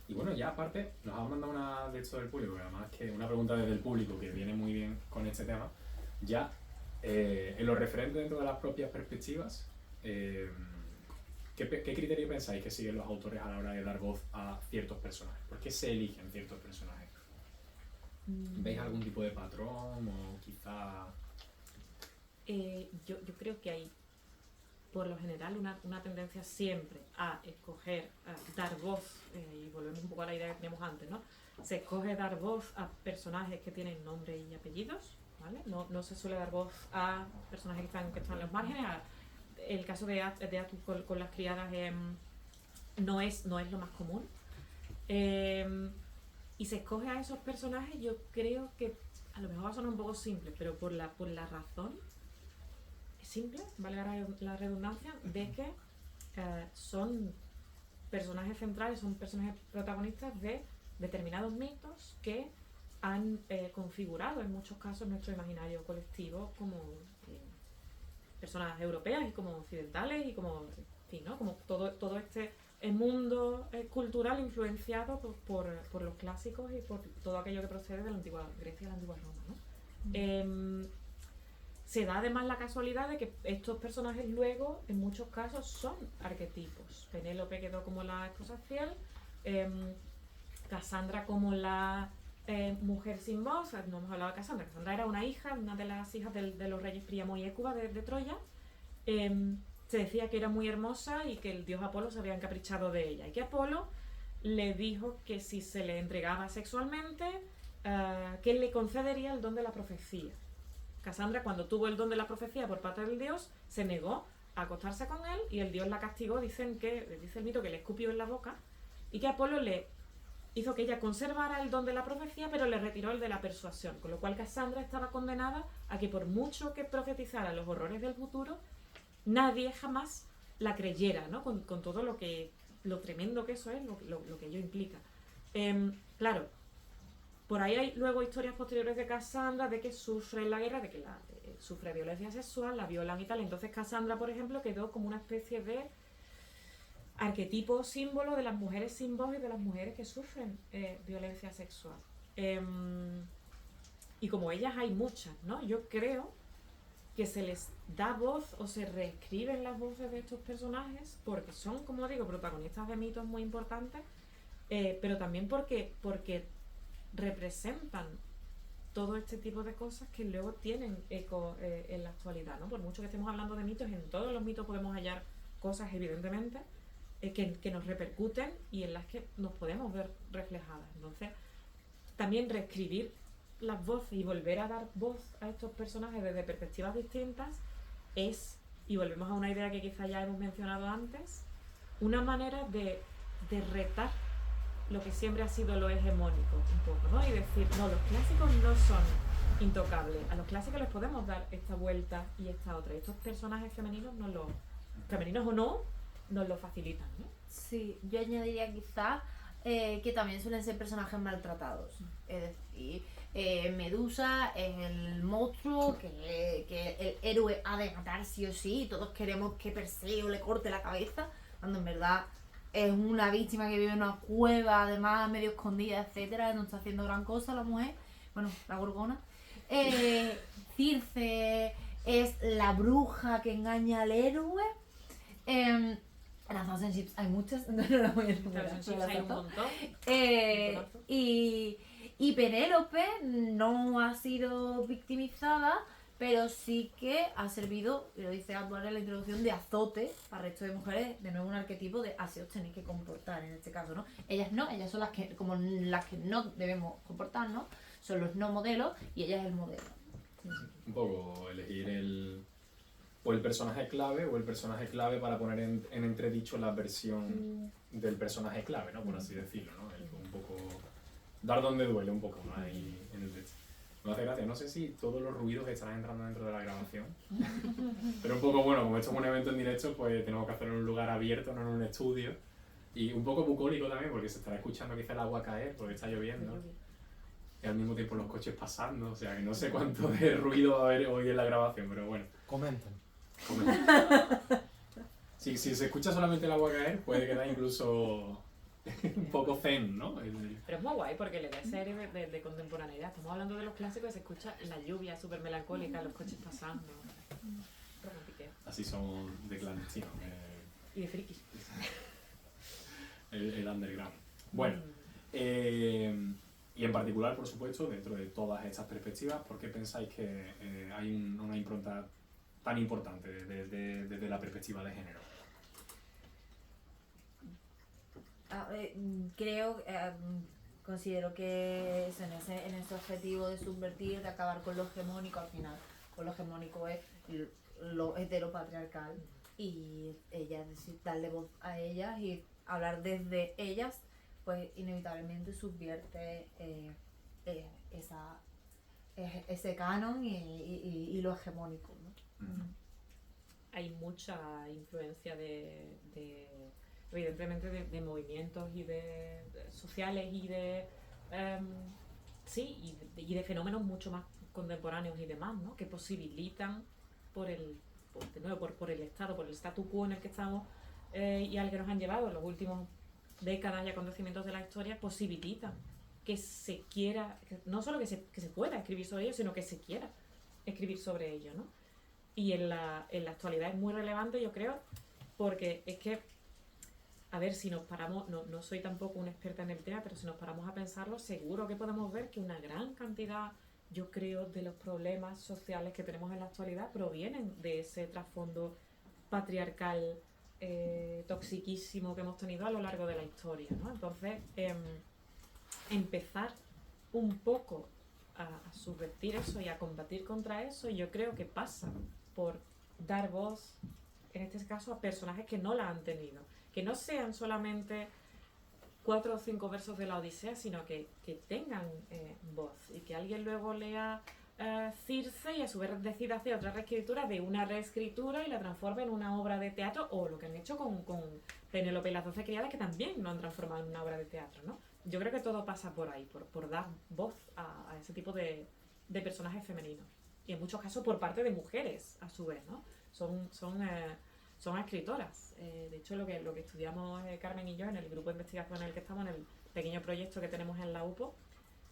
Y bueno, ya aparte, nos han mandado una de esto del público, que además que una pregunta desde el público que viene muy bien con este tema. Ya, en lo referente dentro de las propias perspectivas, ¿qué criterio pensáis que siguen los autores a la hora de dar voz a ciertos personajes? ¿Por qué se eligen ciertos personajes? ¿Veis algún tipo de patrón o quizá...? Yo creo que hay, por lo general, una tendencia siempre a escoger, a dar voz, y volvemos un poco a la idea que teníamos antes, ¿no? Se escoge dar voz a personajes que tienen nombre y apellidos, ¿vale? No se suele dar voz a personajes que están en los márgenes. El caso de Atus con las criadas no es lo más común. Y se escoge a esos personajes, yo creo que a lo mejor va a sonar un poco simple, pero por la razón simple, valga la redundancia, de que son personajes centrales, son personajes protagonistas de determinados mitos que han configurado en muchos casos nuestro imaginario colectivo como personas europeas y como occidentales y como, en fin, ¿no? Como todo este mundo cultural influenciado por los clásicos y por todo aquello que procede de la antigua Grecia y la antigua Roma, ¿no? Se da además la casualidad de que estos personajes luego, en muchos casos, son arquetipos. Penélope quedó como la esposa fiel, Casandra como la mujer sin voz. No hemos hablado de Casandra. Casandra era una de las hijas de los reyes Príamo y Hécuba de Troya. Se decía que era muy hermosa y que el dios Apolo se había encaprichado de ella. Y que Apolo le dijo que si se le entregaba sexualmente, que le concedería el don de la profecía. Casandra, cuando tuvo el don de la profecía por parte del dios, se negó a acostarse con él y el dios la castigó. Dice el mito que le escupió en la boca y que Apolo le hizo que ella conservara el don de la profecía, pero le retiró el de la persuasión, con lo cual Casandra estaba condenada a que por mucho que profetizara los horrores del futuro, nadie jamás la creyera, ¿no? Con todo lo tremendo que eso es, lo que ello implica. Claro, por ahí hay luego historias posteriores de Casandra de que sufre en la guerra, de que sufre violencia sexual, la violan y tal. Entonces Casandra, por ejemplo, quedó como una especie de arquetipo, símbolo de las mujeres sin voz y de las mujeres que sufren violencia sexual. Y como ellas hay muchas, ¿no? Yo creo que se les da voz o se reescriben las voces de estos personajes porque son, como digo, protagonistas de mitos muy importantes, pero también porque representan todo este tipo de cosas que luego tienen eco en la actualidad, ¿no? Por mucho que estemos hablando de mitos, en todos los mitos podemos hallar cosas, evidentemente, que nos repercuten y en las que nos podemos ver reflejadas. Entonces, también reescribir las voces y volver a dar voz a estos personajes desde perspectivas distintas es, y volvemos a una idea que quizá ya hemos mencionado antes, una manera de retar lo que siempre ha sido lo hegemónico un poco, ¿no? Y decir, no, los clásicos no son intocables, a los clásicos les podemos dar esta vuelta y esta otra, y estos personajes femeninos femeninos o no, nos lo facilitan, ¿no? Sí, yo añadiría quizá que también suelen ser personajes maltratados, es decir, Medusa es el monstruo que el héroe ha de matar sí o sí, y todos queremos que Perseo le corte la cabeza, cuando en verdad es una víctima que vive en una cueva, además medio escondida, etcétera, no está haciendo gran cosa la mujer, bueno, la gorgona. Circe es la bruja que engaña al héroe. Las Thousand Ships hay muchas, no las voy a enumerar, Hay un montón. Y Penélope no ha sido victimizada, pero sí que ha servido, y lo dice Adwar en la introducción, de azote para el resto de mujeres, de nuevo un arquetipo de así os tenéis que comportar en este caso, ¿no? Ellas no, ellas son las que, como las que no debemos comportarnos, son los no modelos y ella es el modelo. Un poco elegir o el personaje clave o el personaje clave para poner en entredicho la versión del personaje clave, ¿no? Por así decirlo, ¿no? Un poco dar donde duele un poco, ¿no? Ahí en el texto. Me hace gracia, no sé si todos los ruidos estarán entrando dentro de la grabación, pero un poco, bueno, como esto es un evento en directo, pues tenemos que hacerlo en un lugar abierto, no en un estudio, y un poco bucólico también, porque se estará escuchando quizá el agua caer, porque está lloviendo, y al mismo tiempo los coches pasando, o sea que no sé cuánto de ruido va a haber hoy en la grabación, pero bueno. Comenten. Si se escucha solamente el agua caer, puede quedar incluso un poco zen, ¿no? Pero es muy guay porque le da serie de contemporaneidad. Estamos hablando de los clásicos y se escucha la lluvia súper melancólica, los coches pasando. Romantiqueo. Así somos de clandestino. Y de frikis. El underground. Bueno, y en particular, por supuesto, dentro de todas estas perspectivas, ¿por qué pensáis que hay una impronta tan importante desde la perspectiva de género? Considero que es en ese objetivo de subvertir, de acabar con lo hegemónico al final. Con lo hegemónico es lo heteropatriarcal y ellas, darle voz a ellas y hablar desde ellas, pues inevitablemente subvierte ese canon y lo hegemónico, ¿no? Hay mucha influencia evidentemente de movimientos y de sociales y de y de fenómenos mucho más contemporáneos y demás, ¿no? Que posibilitan por el Estado, por el statu quo en el que estamos y al que nos han llevado en los últimos décadas y acontecimientos de la historia, posibilitan que se quiera, no solo que se pueda escribir sobre ello, sino que se quiera escribir sobre ello, ¿no? Y en la actualidad es muy relevante, yo creo, porque es que, a ver, si nos paramos, no soy tampoco una experta en el tema, pero si nos paramos a pensarlo, seguro que podemos ver que una gran cantidad, yo creo, de los problemas sociales que tenemos en la actualidad provienen de ese trasfondo patriarcal toxiquísimo que hemos tenido a lo largo de la historia, ¿no? Entonces, empezar un poco a subvertir eso y a combatir contra eso, yo creo que pasa por dar voz, en este caso, a personajes que no la han tenido. Que no sean solamente 4 o 5 versos de la Odisea, sino que tengan voz y que alguien luego lea Circe y a su vez decida hacer otra reescritura de una reescritura y la transforme en una obra de teatro, o lo que han hecho con Penélope y las 12 criadas, que también lo han transformado en una obra de teatro, ¿no? Yo creo que todo pasa por ahí, por dar voz a ese tipo de personajes femeninos, y en muchos casos por parte de mujeres a su vez, ¿no? Son escritoras. De hecho, lo que estudiamos Carmen y yo en el grupo de investigación en el que estamos, en el pequeño proyecto que tenemos en la UPO,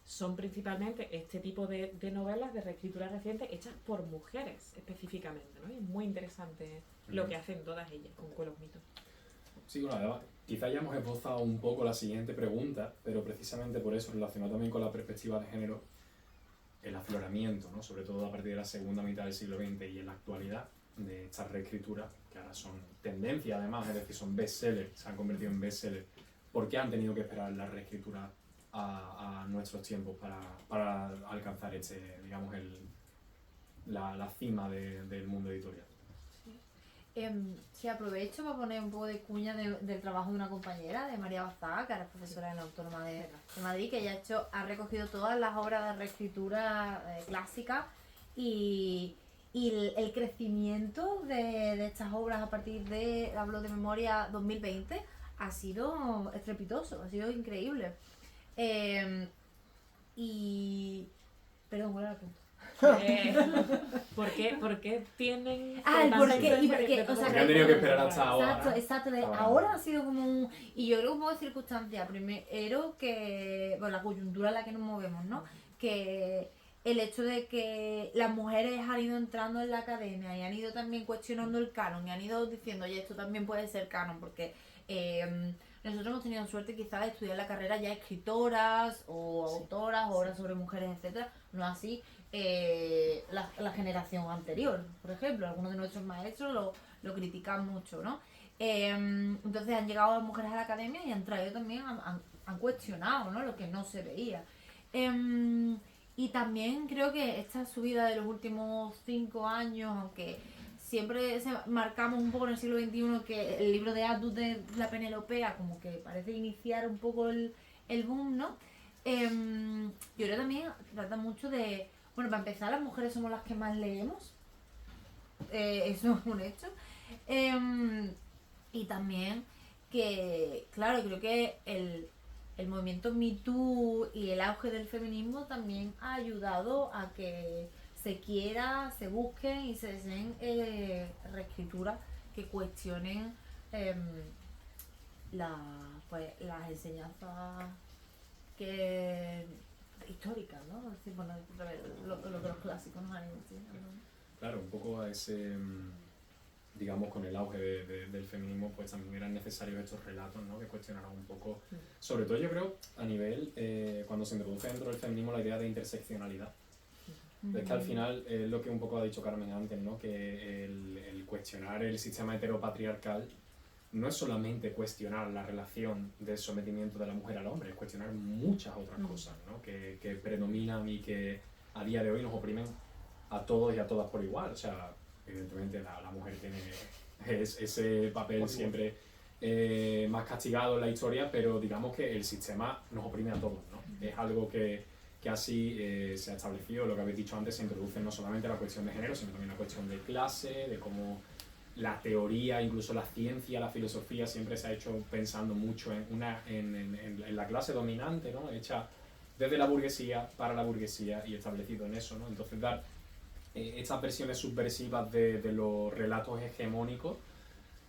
son principalmente este tipo de novelas de reescritura reciente hechas por mujeres específicamente, ¿no? Y es muy interesante lo que hacen todas ellas con los mitos. Sí, bueno, además, quizá ya hemos esbozado un poco la siguiente pregunta, pero precisamente por eso, relacionado también con la perspectiva de género, el afloramiento, ¿no? Sobre todo a partir de la segunda mitad del siglo XX y en la actualidad, de estas reescrituras, que ahora son tendencia además, es decir, son bestsellers, se han convertido en bestsellers. ¿Por qué han tenido que esperar la reescritura a nuestros tiempos para alcanzar digamos, la cima del mundo editorial? Sí, aprovecho para poner un poco de cuña del trabajo de una compañera, de María Bazá, que ahora es profesora en la Autónoma de Madrid, que ella ha recogido todas las obras de reescritura clásicas y el crecimiento de estas obras a partir de, hablo de memoria, 2020, ha sido estrepitoso, ha sido increíble. Perdón, ¿cuál era la pregunta? ¿Por qué tienen porque han tenido que esperar hasta ahora? Exacto, ahora ha sido como un... Y yo creo que un poco de circunstancia. Primero que... Bueno, la coyuntura en la que nos movemos, ¿no? Que el hecho de que las mujeres han ido entrando en la academia y han ido también cuestionando el canon y han ido diciendo, oye, esto también puede ser canon, porque nosotros hemos tenido suerte quizás de estudiar la carrera ya escritoras o autoras, obras sobre mujeres, etcétera, no así la generación anterior, por ejemplo, algunos de nuestros maestros lo critican mucho, ¿no? Entonces han llegado mujeres a la academia y han traído también, han cuestionado, ¿no?, lo que no se veía. Y también creo que esta subida de los últimos 5 años, aunque siempre marcamos un poco en el siglo XXI que el libro de Atwood de la Penelopea como que parece iniciar un poco el boom, ¿no? Yo creo que también trata mucho de... Bueno, para empezar, las mujeres somos las que más leemos. Eso es un hecho. Y también que, claro, creo que el movimiento Me Too y el auge del feminismo también ha ayudado a que se quiera, se busquen y se deseen reescrituras que cuestionen las enseñanzas históricas, ¿no? Es decir, bueno, lo que los clásicos nos han enseñado, ¿no? Claro, un poco a ese, digamos, con el auge del feminismo, pues también eran necesarios estos relatos, ¿no?, que cuestionaran un poco, sobre todo yo creo, a nivel, cuando se introduce dentro del feminismo la idea de interseccionalidad. Es que al final es lo que un poco ha dicho Carmen antes, ¿no?, que el cuestionar el sistema heteropatriarcal no es solamente cuestionar la relación de sometimiento de la mujer al hombre, es cuestionar muchas otras cosas, ¿no?, que predominan y que a día de hoy nos oprimen a todos y a todas por igual. O sea, evidentemente la mujer tiene ese papel siempre más castigado en la historia, pero digamos que el sistema nos oprime a todos, ¿no? Es algo que así se ha establecido. Lo que habéis dicho antes, se introduce no solamente la cuestión de género, sino también la cuestión de clase, de cómo la teoría, incluso la ciencia, la filosofía, siempre se ha hecho pensando mucho en la clase dominante, ¿no?, hecha desde la burguesía, para la burguesía y establecido en eso, ¿no? Entonces dar estas versiones subversivas de los relatos hegemónicos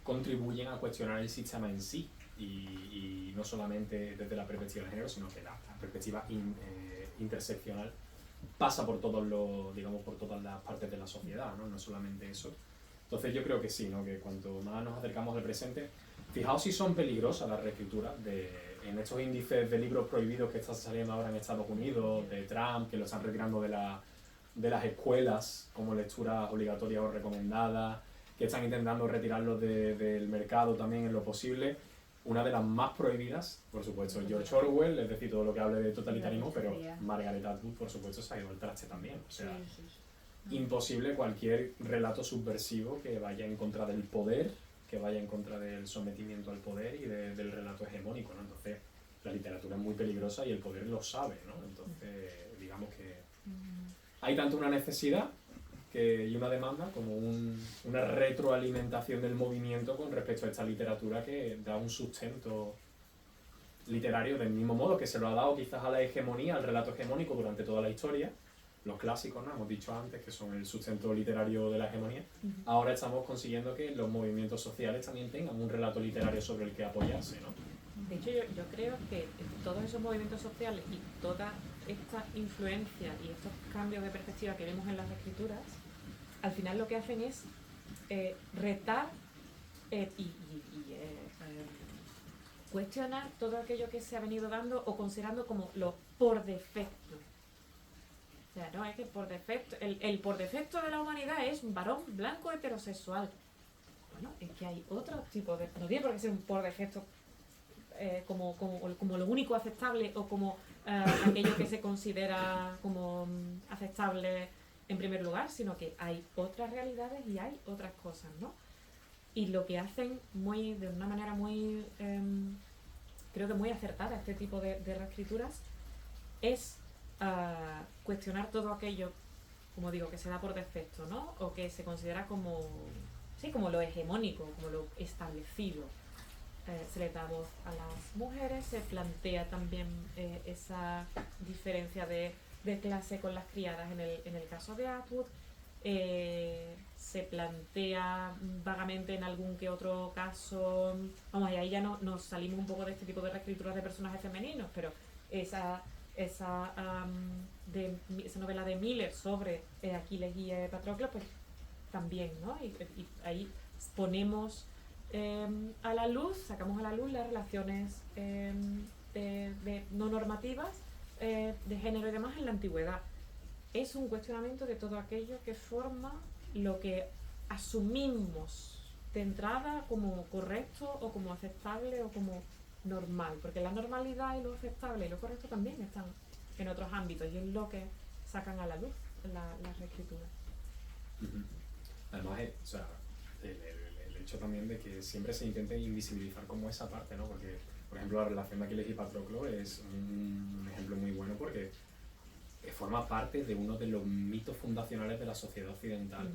contribuyen a cuestionar el sistema en sí, y no solamente desde la perspectiva de género, sino que la perspectiva interseccional pasa por todos los, digamos, por todas las partes de la sociedad, ¿no? No solamente eso. Entonces yo creo que sí, ¿no?, que cuanto más nos acercamos al presente, fijaos si son peligrosas las reescrituras en estos índices de libros prohibidos que están saliendo ahora en Estados Unidos, de Trump, que lo están retirando de las escuelas como lecturas obligatorias o recomendadas, que están intentando retirarlos del mercado también en lo posible. Una de las más prohibidas, por supuesto, George Orwell, es decir, todo lo que hable de totalitarismo, pero Margaret Atwood, por supuesto, se ha ido al traste también. O sea, imposible cualquier relato subversivo que vaya en contra del poder, que vaya en contra del sometimiento al poder y del relato hegemónico, ¿no? Entonces, la literatura es muy peligrosa y el poder lo sabe, ¿no? Entonces, digamos que hay tanto una necesidad y una demanda como una retroalimentación del movimiento con respecto a esta literatura que da un sustento literario del mismo modo que se lo ha dado quizás a la hegemonía, al relato hegemónico durante toda la historia. Los clásicos, ¿no?, hemos dicho antes, que son el sustento literario de la hegemonía. Ahora estamos consiguiendo que los movimientos sociales también tengan un relato literario sobre el que apoyarse, ¿no? De hecho, yo creo que todos esos movimientos sociales y toda esta influencia y estos cambios de perspectiva que vemos en las escrituras, al final lo que hacen es retar cuestionar todo aquello que se ha venido dando o considerando como lo por defecto. O sea, no es que por defecto, el por defecto de la humanidad es un varón blanco heterosexual. Bueno, es que hay otro tipo de... No tiene por qué ser un por defecto como lo único aceptable o como aquello que se considera como aceptable en primer lugar, sino que hay otras realidades y hay otras cosas, ¿no? Y lo que hacen de una manera muy, creo que muy acertada este tipo de reescrituras es cuestionar todo aquello, como digo, que se da por defecto, ¿no? O que se considera como lo hegemónico, como lo establecido. Se le da voz a las mujeres, se plantea también esa diferencia de clase con las criadas en el caso de Atwood. Se plantea vagamente en algún que otro caso, vamos, y ahí ya nos salimos un poco de este tipo de reescrituras de personajes femeninos, pero esa novela de Miller sobre Aquiles y Patroclo, pues también, ¿no? Y ahí ponemos a la luz, sacamos a la luz las relaciones no normativas de género y demás en la antigüedad. Es un cuestionamiento de todo aquello que forma lo que asumimos de entrada como correcto o como aceptable o como normal, porque la normalidad y lo aceptable y lo correcto también están en otros ámbitos y es lo que sacan a la luz las reescrituras. Además, o sea, el hecho también de que siempre se intente invisibilizar como esa parte, ¿no? Porque, por ejemplo, la relación de Aquiles y Patroclo es un ejemplo muy bueno porque forma parte de uno de los mitos fundacionales de la sociedad occidental.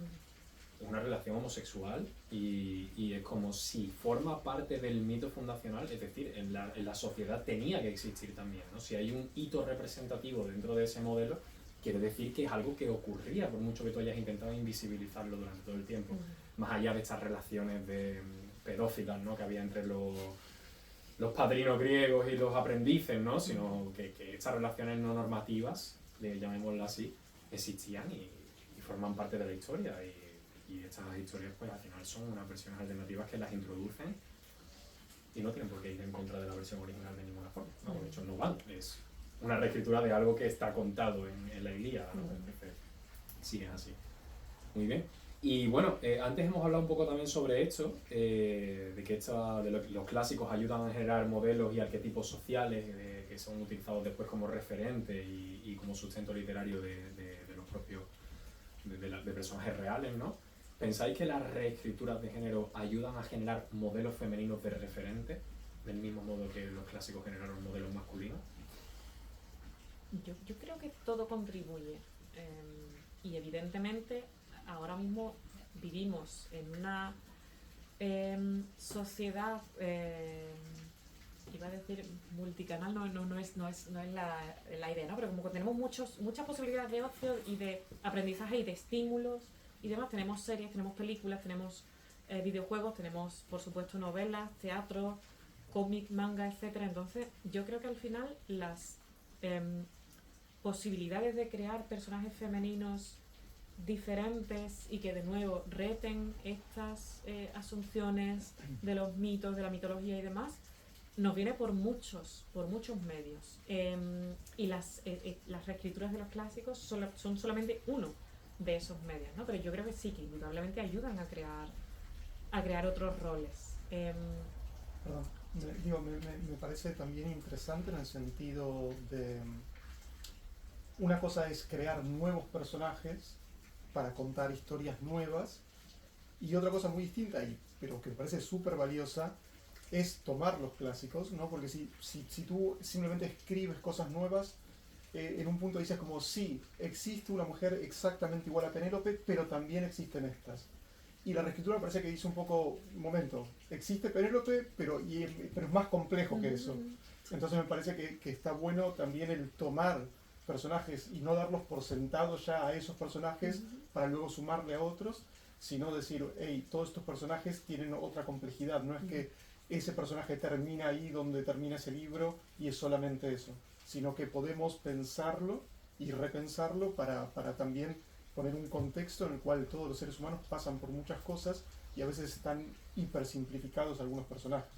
Es una relación homosexual y es como si forma parte del mito fundacional, es decir, en la sociedad tenía que existir también, ¿no? Si hay un hito representativo dentro de ese modelo, quiere decir que es algo que ocurría, por mucho que tú hayas intentado invisibilizarlo durante todo el tiempo. Más allá de estas relaciones pedófilas, ¿no? Que había entre los padrinos griegos y los aprendices, ¿no? Sino que estas relaciones no normativas, llamémoslas así, existían y forman parte de la historia. Y estas historias, pues al final son unas versiones alternativas que las introducen y no tienen por qué ir en contra de la versión original de ninguna forma, ¿no? De hecho, no van. Es una reescritura de algo que está contado en la Ilíada, ¿no? Sí, es así. Muy bien. Y bueno, antes hemos hablado un poco también sobre esto, de que los clásicos ayudan a generar modelos y arquetipos sociales que son utilizados después como referente y como sustento literario de los propios de personajes reales, ¿no? ¿Pensáis que las reescrituras de género ayudan a generar modelos femeninos de referente, del mismo modo que los clásicos generaron modelos masculinos? Yo creo que todo contribuye y evidentemente ahora mismo vivimos en una sociedad, iba a decir multicanal, no es la idea, ¿no? Pero como que tenemos muchas posibilidades de ocio y de aprendizaje y de estímulos y demás. Tenemos series, tenemos películas, tenemos videojuegos, tenemos por supuesto novelas, teatro, cómic, manga, etcétera. Entonces yo creo que al final las posibilidades de crear personajes femeninos diferentes y que de nuevo reten estas asunciones de los mitos, de la mitología y demás, nos viene por muchos medios. Y las reescrituras de los clásicos son solamente uno de esos medios, ¿no? Pero yo creo que sí, que indudablemente ayudan a crear otros roles. Perdón, me parece también interesante en el sentido de... Una cosa es crear nuevos personajes para contar historias nuevas y otra cosa muy distinta, pero que me parece súper valiosa, es tomar los clásicos, ¿no? Porque si tú simplemente escribes cosas nuevas, en un punto dices como, sí, existe una mujer exactamente igual a Penélope, pero también existen estas. Y la reescritura me parece que dice un poco, un momento, existe Penélope, pero es más complejo que eso. Entonces me parece que está bueno también el tomar personajes y no darlos por sentados ya a esos personajes para luego sumarle a otros, sino decir, hey, todos estos personajes tienen otra complejidad, no es que ese personaje termina ahí donde termina ese libro y es solamente eso, sino que podemos pensarlo y repensarlo para también poner un contexto en el cual todos los seres humanos pasan por muchas cosas y a veces están hipersimplificados algunos personajes.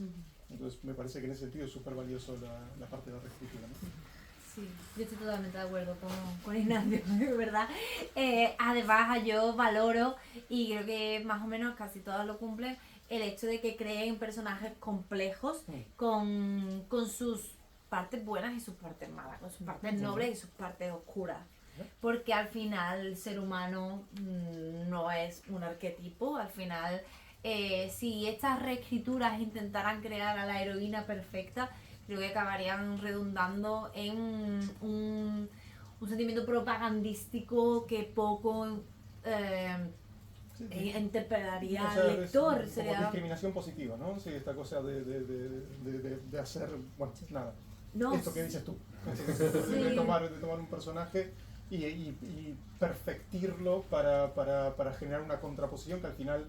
Entonces me parece que en ese sentido es súper valioso la parte de la reescritura, ¿no? Sí, yo estoy totalmente de acuerdo con Ignacio, ¿verdad? Además, yo valoro, y creo que más o menos casi todas lo cumplen, el hecho de que creen personajes complejos con sus partes buenas y sus partes malas, con sus partes nobles y sus partes oscuras. Porque al final el ser humano no es un arquetipo, al final si estas reescrituras intentaran crear a la heroína perfecta, creo que acabarían redundando en un sentimiento propagandístico que poco interpretaría al lector. Como discriminación positiva, ¿no? Sí, esta cosa de hacer, bueno, nada. No, esto que dices tú, de tomar un personaje y perfectirlo para generar una contraposición que al final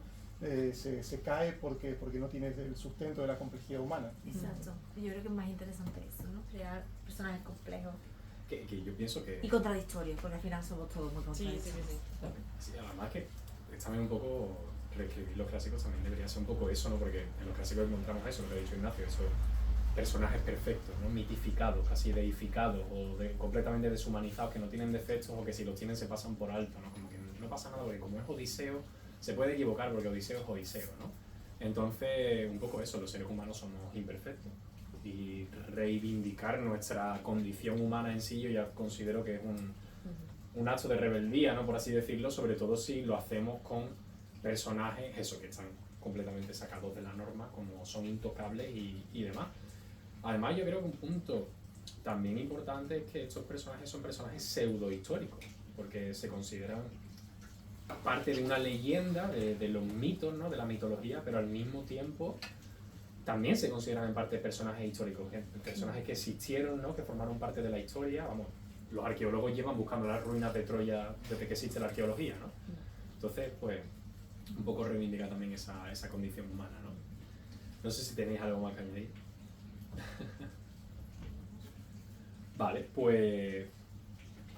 se cae porque no tiene el sustento de la complejidad humana. Exacto. Yo creo que es más interesante eso, ¿no? Crear personajes complejos. Que yo pienso que... Y contradictorios, porque al final somos todos muy contradictorios. Sí. Sí, además que es también un poco reescribir los clásicos también debería ser un poco eso, ¿no? Porque en los clásicos encontramos eso, lo que ha dicho Ignacio, esos personajes perfectos, ¿no? Mitificados, casi deificados o completamente deshumanizados, que no tienen defectos o que si los tienen se pasan por alto, ¿no? Como que no pasa nada porque como es Odiseo, se puede equivocar porque Odiseo es Odiseo, ¿no? Entonces, un poco eso, los seres humanos somos imperfectos y reivindicar nuestra condición humana en sí yo ya considero que es un acto de rebeldía, ¿no? Por así decirlo, sobre todo si lo hacemos con personajes, eso, que están completamente sacados de la norma, como son intocables y demás. Además, yo creo que un punto también importante es que estos personajes son personajes pseudo-históricos, porque se consideran parte de una leyenda, de los mitos, ¿no? De la mitología, pero al mismo tiempo también se consideran en parte personajes históricos, personajes que existieron, ¿no? Que formaron parte de la historia. Vamos, los arqueólogos llevan buscando las ruinas de Troya desde que existe la arqueología, ¿no? Entonces, pues, un poco reivindica también esa condición humana, ¿no? No sé si tenéis algo más que añadir. Vale, pues...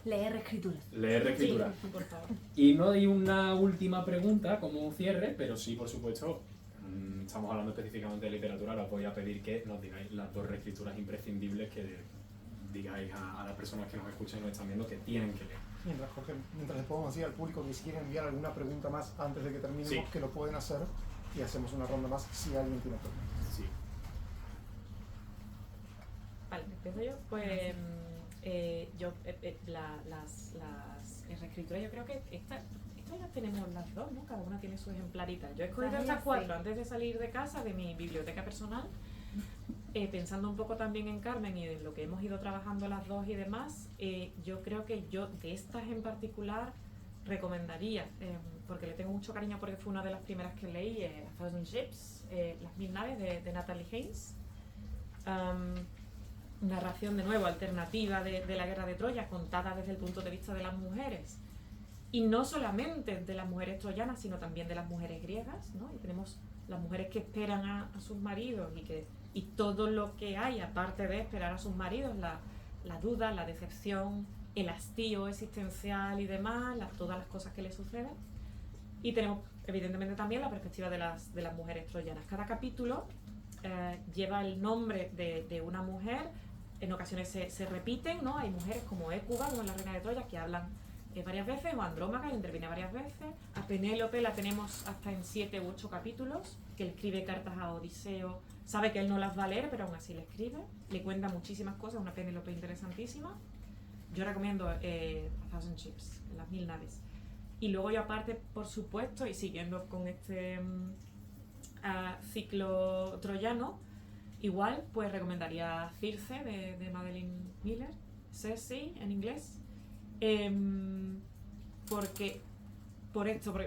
Leer escrituras. Leer escritura. Sí, por favor. Y no hay una última pregunta como cierre, pero sí, por supuesto, estamos hablando específicamente de literatura, os voy a pedir que nos digáis las 2 reescrituras imprescindibles que digáis a las personas que nos escuchan y nos están viendo que tienen que leer. Mientras, Jorge, mientras les podemos decir al público que si quieren enviar alguna pregunta más antes de que terminemos, Sí. que lo pueden hacer y hacemos una ronda más si alguien tiene preguntas. Sí. Vale, empiezo yo. Pues las reescrituras, yo creo que estas las tenemos las 2, ¿no? Cada una tiene su ejemplarita. Yo he escogido Las estas mías, 4 sí. antes de salir de casa de mi biblioteca personal, pensando un poco también en Carmen y en lo que hemos ido trabajando las 2 y demás. Yo creo que yo de estas en particular recomendaría, porque le tengo mucho cariño porque fue una de las primeras que leí, A Thousand Ships, Las Mil Naves de Natalie Haynes. Narración de nuevo alternativa de la guerra de Troya, contada desde el punto de vista de las mujeres, y no solamente de las mujeres troyanas, sino también de las mujeres griegas, ¿no? Y tenemos las mujeres que esperan a sus maridos y todo lo que hay aparte de esperar a sus maridos, la duda, la decepción, el hastío existencial y demás, todas las cosas que le suceden. Y tenemos evidentemente también la perspectiva de las mujeres troyanas. Cada capítulo lleva el nombre de una mujer. En ocasiones se repiten, ¿no? Hay mujeres como Hécuba, como en la reina de Troya, que hablan varias veces, o Andrómaca, que interviene varias veces. A Penélope la tenemos hasta en 7 u 8 capítulos, que él escribe cartas a Odiseo, sabe que él no las va a leer, pero aún así le escribe, le cuenta muchísimas cosas, una Penélope interesantísima. Yo recomiendo A Thousand Ships, Las Mil Naves. Y luego yo aparte, por supuesto, y siguiendo con este ciclo troyano, igual, pues recomendaría Circe de Madeline Miller, Circe en inglés, porque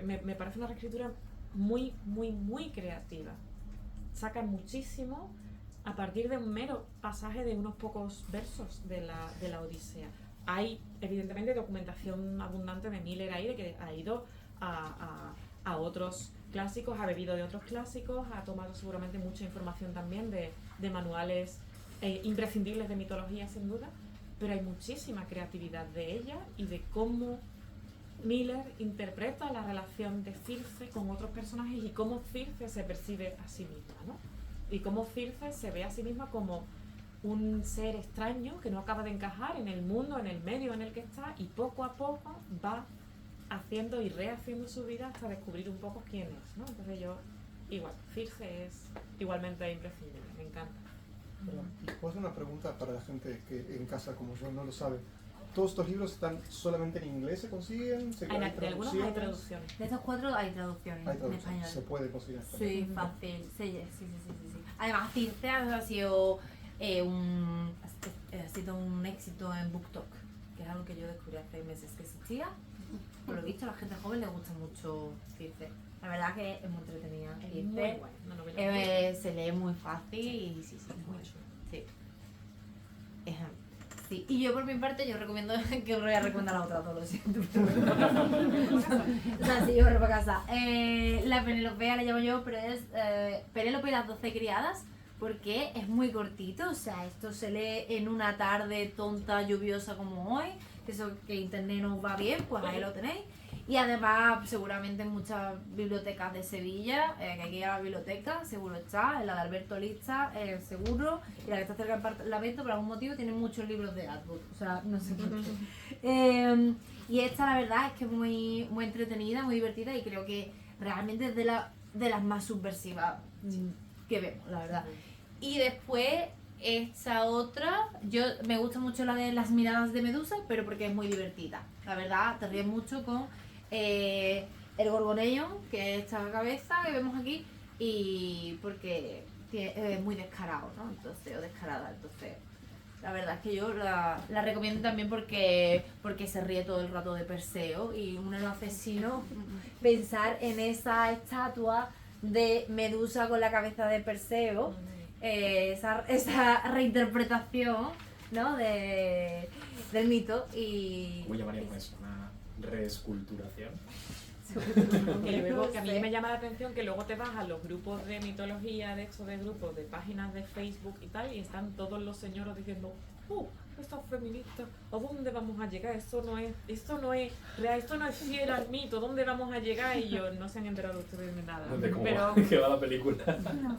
me parece una reescritura muy, muy, muy creativa. Saca muchísimo a partir de un mero pasaje de unos pocos versos de la Odisea. Hay, evidentemente, documentación abundante de Miller ahí, de que ha ido a otros clásicos, ha bebido de otros clásicos, ha tomado seguramente mucha información también de manuales imprescindibles de mitología, sin duda, pero hay muchísima creatividad de ella y de cómo Miller interpreta la relación de Circe con otros personajes y cómo Circe se percibe a sí misma, ¿no? Y cómo Circe se ve a sí misma como un ser extraño que no acaba de encajar en el mundo, en el medio en el que está, y poco a poco va haciendo y rehaciendo su vida hasta descubrir un poco quién es, ¿no? Entonces yo, igual, Circe es igualmente imprescindible, me encanta. Perdón, ¿y puedo hacer una pregunta para la gente que en casa, como yo, no lo sabe? ¿Todos estos libros están solamente en inglés? ¿Se consiguen? De algunos hay traducciones. De estos 4 hay traducciones Hay en traducción, español. se puede conseguir en español. Sí, fácil. Sí. Además, Circe ha sido ha sido un éxito en BookTok, que es algo que yo descubrí hace meses que existía. Por lo visto, a la gente joven le gusta mucho Circe. La verdad que es muy entretenida. Es Circe. muy buena, una novela. Se lee muy fácil y sí, Es muy chula. sí. Sí. Y yo por mi parte, yo recomiendo que os voy a recomendar la otra, todo lo siento. O sea, sí, yo voy para casa. La Penelopea la llamo yo, pero es Penélope y las 12 criadas, porque es muy cortito, o sea, esto se lee en una tarde tonta, lluviosa como hoy, eso que internet no va bien, pues ahí lo tenéis. Y además, seguramente en muchas bibliotecas de Sevilla, que hay que ir a la biblioteca, seguro está, en la de Alberto Lista, seguro, y la que está cerca del Parlamento, por algún motivo, tiene muchos libros de Atwood, o sea, no sé por qué. Y esta, la verdad, es que es muy, muy entretenida, muy divertida, y creo que realmente es de las más subversivas que vemos, la verdad. Y después, esta otra, me gusta mucho la de Las miradas de Medusa, pero porque es muy divertida. La verdad, te ríes mucho con el Gorgoneion, que es esta cabeza que vemos aquí, y porque es muy descarado, ¿no? Entonces, o descarada, entonces... La verdad es que yo la recomiendo también porque se ríe todo el rato de Perseo y uno no hace sino pensar en esa estatua de Medusa con la cabeza de Perseo, esa reinterpretación, ¿no? del mito y... ¿Cómo llamaríamos eso? ¿Una reesculturación? Y luego, que a mí me llama la atención que luego te vas a los grupos de mitología, de estos de grupos, de páginas de Facebook y tal, y están todos los señores diciendo, estas feministas, ¿a dónde vamos a llegar? Esto no es real, esto no es fiel al mito, ¿dónde vamos a llegar? Y yo, no se han enterado ustedes de nada. ¿De cómo Pero... que va la película? No.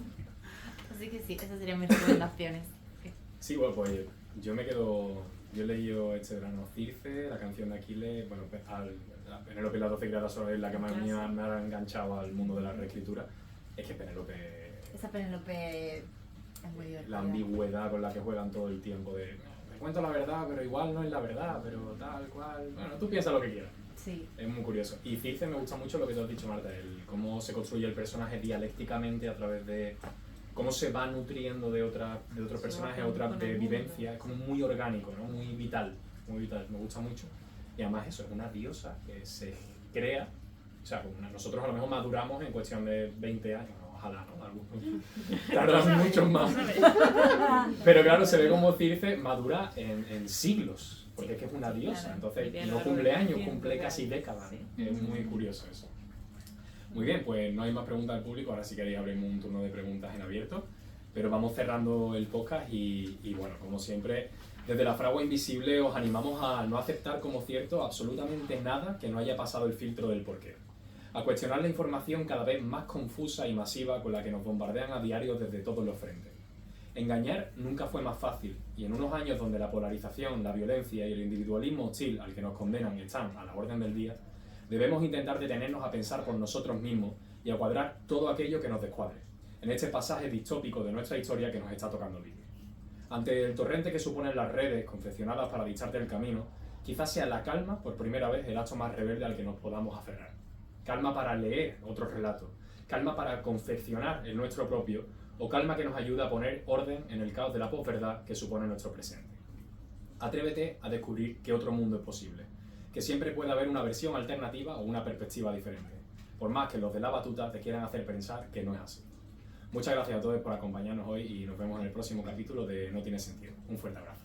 Así que sí, esas serían mis recomendaciones. Sí, bueno, pues yo he leído este verano Circe, la canción de Aquiles, bueno, Penélope y las 12 criadas es la que más me ha enganchado al mundo de la reescritura. Es que Penélope... Esa Penélope es muy divertida. La ambigüedad con la que juegan todo el tiempo de... Me cuento la verdad, pero igual no es la verdad, pero tal cual... Bueno, tú piensas lo que quieras. Sí. Es muy curioso. Y Circe me gusta mucho lo que tú has dicho, Marta, cómo se construye el personaje dialécticamente a través de... cómo se va nutriendo de otros personajes, de vivencia. Es como muy orgánico, ¿no? Muy vital, me gusta mucho. Y además eso, es una diosa que se crea, o sea, nosotros a lo mejor maduramos en cuestión de 20 años, ¿no? Ojalá, ¿no? Algunos tardan muchos más. Pero claro, se ve como Circe madura en siglos, porque es que es una diosa, entonces no cumple años, cumple casi décadas. Es muy curioso eso. Muy bien, pues no hay más preguntas del público, ahora si queréis abrimos un turno de preguntas en abierto, pero vamos cerrando el podcast y bueno, como siempre, desde la Fragua Invisible os animamos a no aceptar como cierto absolutamente nada que no haya pasado el filtro del porqué, a cuestionar la información cada vez más confusa y masiva con la que nos bombardean a diario desde todos los frentes. Engañar nunca fue más fácil, y en unos años donde la polarización, la violencia y el individualismo hostil al que nos condenan están a la orden del día, debemos intentar detenernos a pensar por nosotros mismos y a cuadrar todo aquello que nos descuadre, en este pasaje distópico de nuestra historia que nos está tocando vivir. Ante el torrente que suponen las redes confeccionadas para dicharte el camino, quizás sea la calma, por primera vez, el acto más rebelde al que nos podamos aferrar. Calma para leer otros relatos, calma para confeccionar el nuestro propio, o calma que nos ayuda a poner orden en el caos de la posverdad que supone nuestro presente. Atrévete a descubrir que otro mundo es posible, que siempre puede haber una versión alternativa o una perspectiva diferente, por más que los de la batuta te quieran hacer pensar que no es así. Muchas gracias a todos por acompañarnos hoy y nos vemos en el próximo capítulo de No Tiene Sentido. Un fuerte abrazo.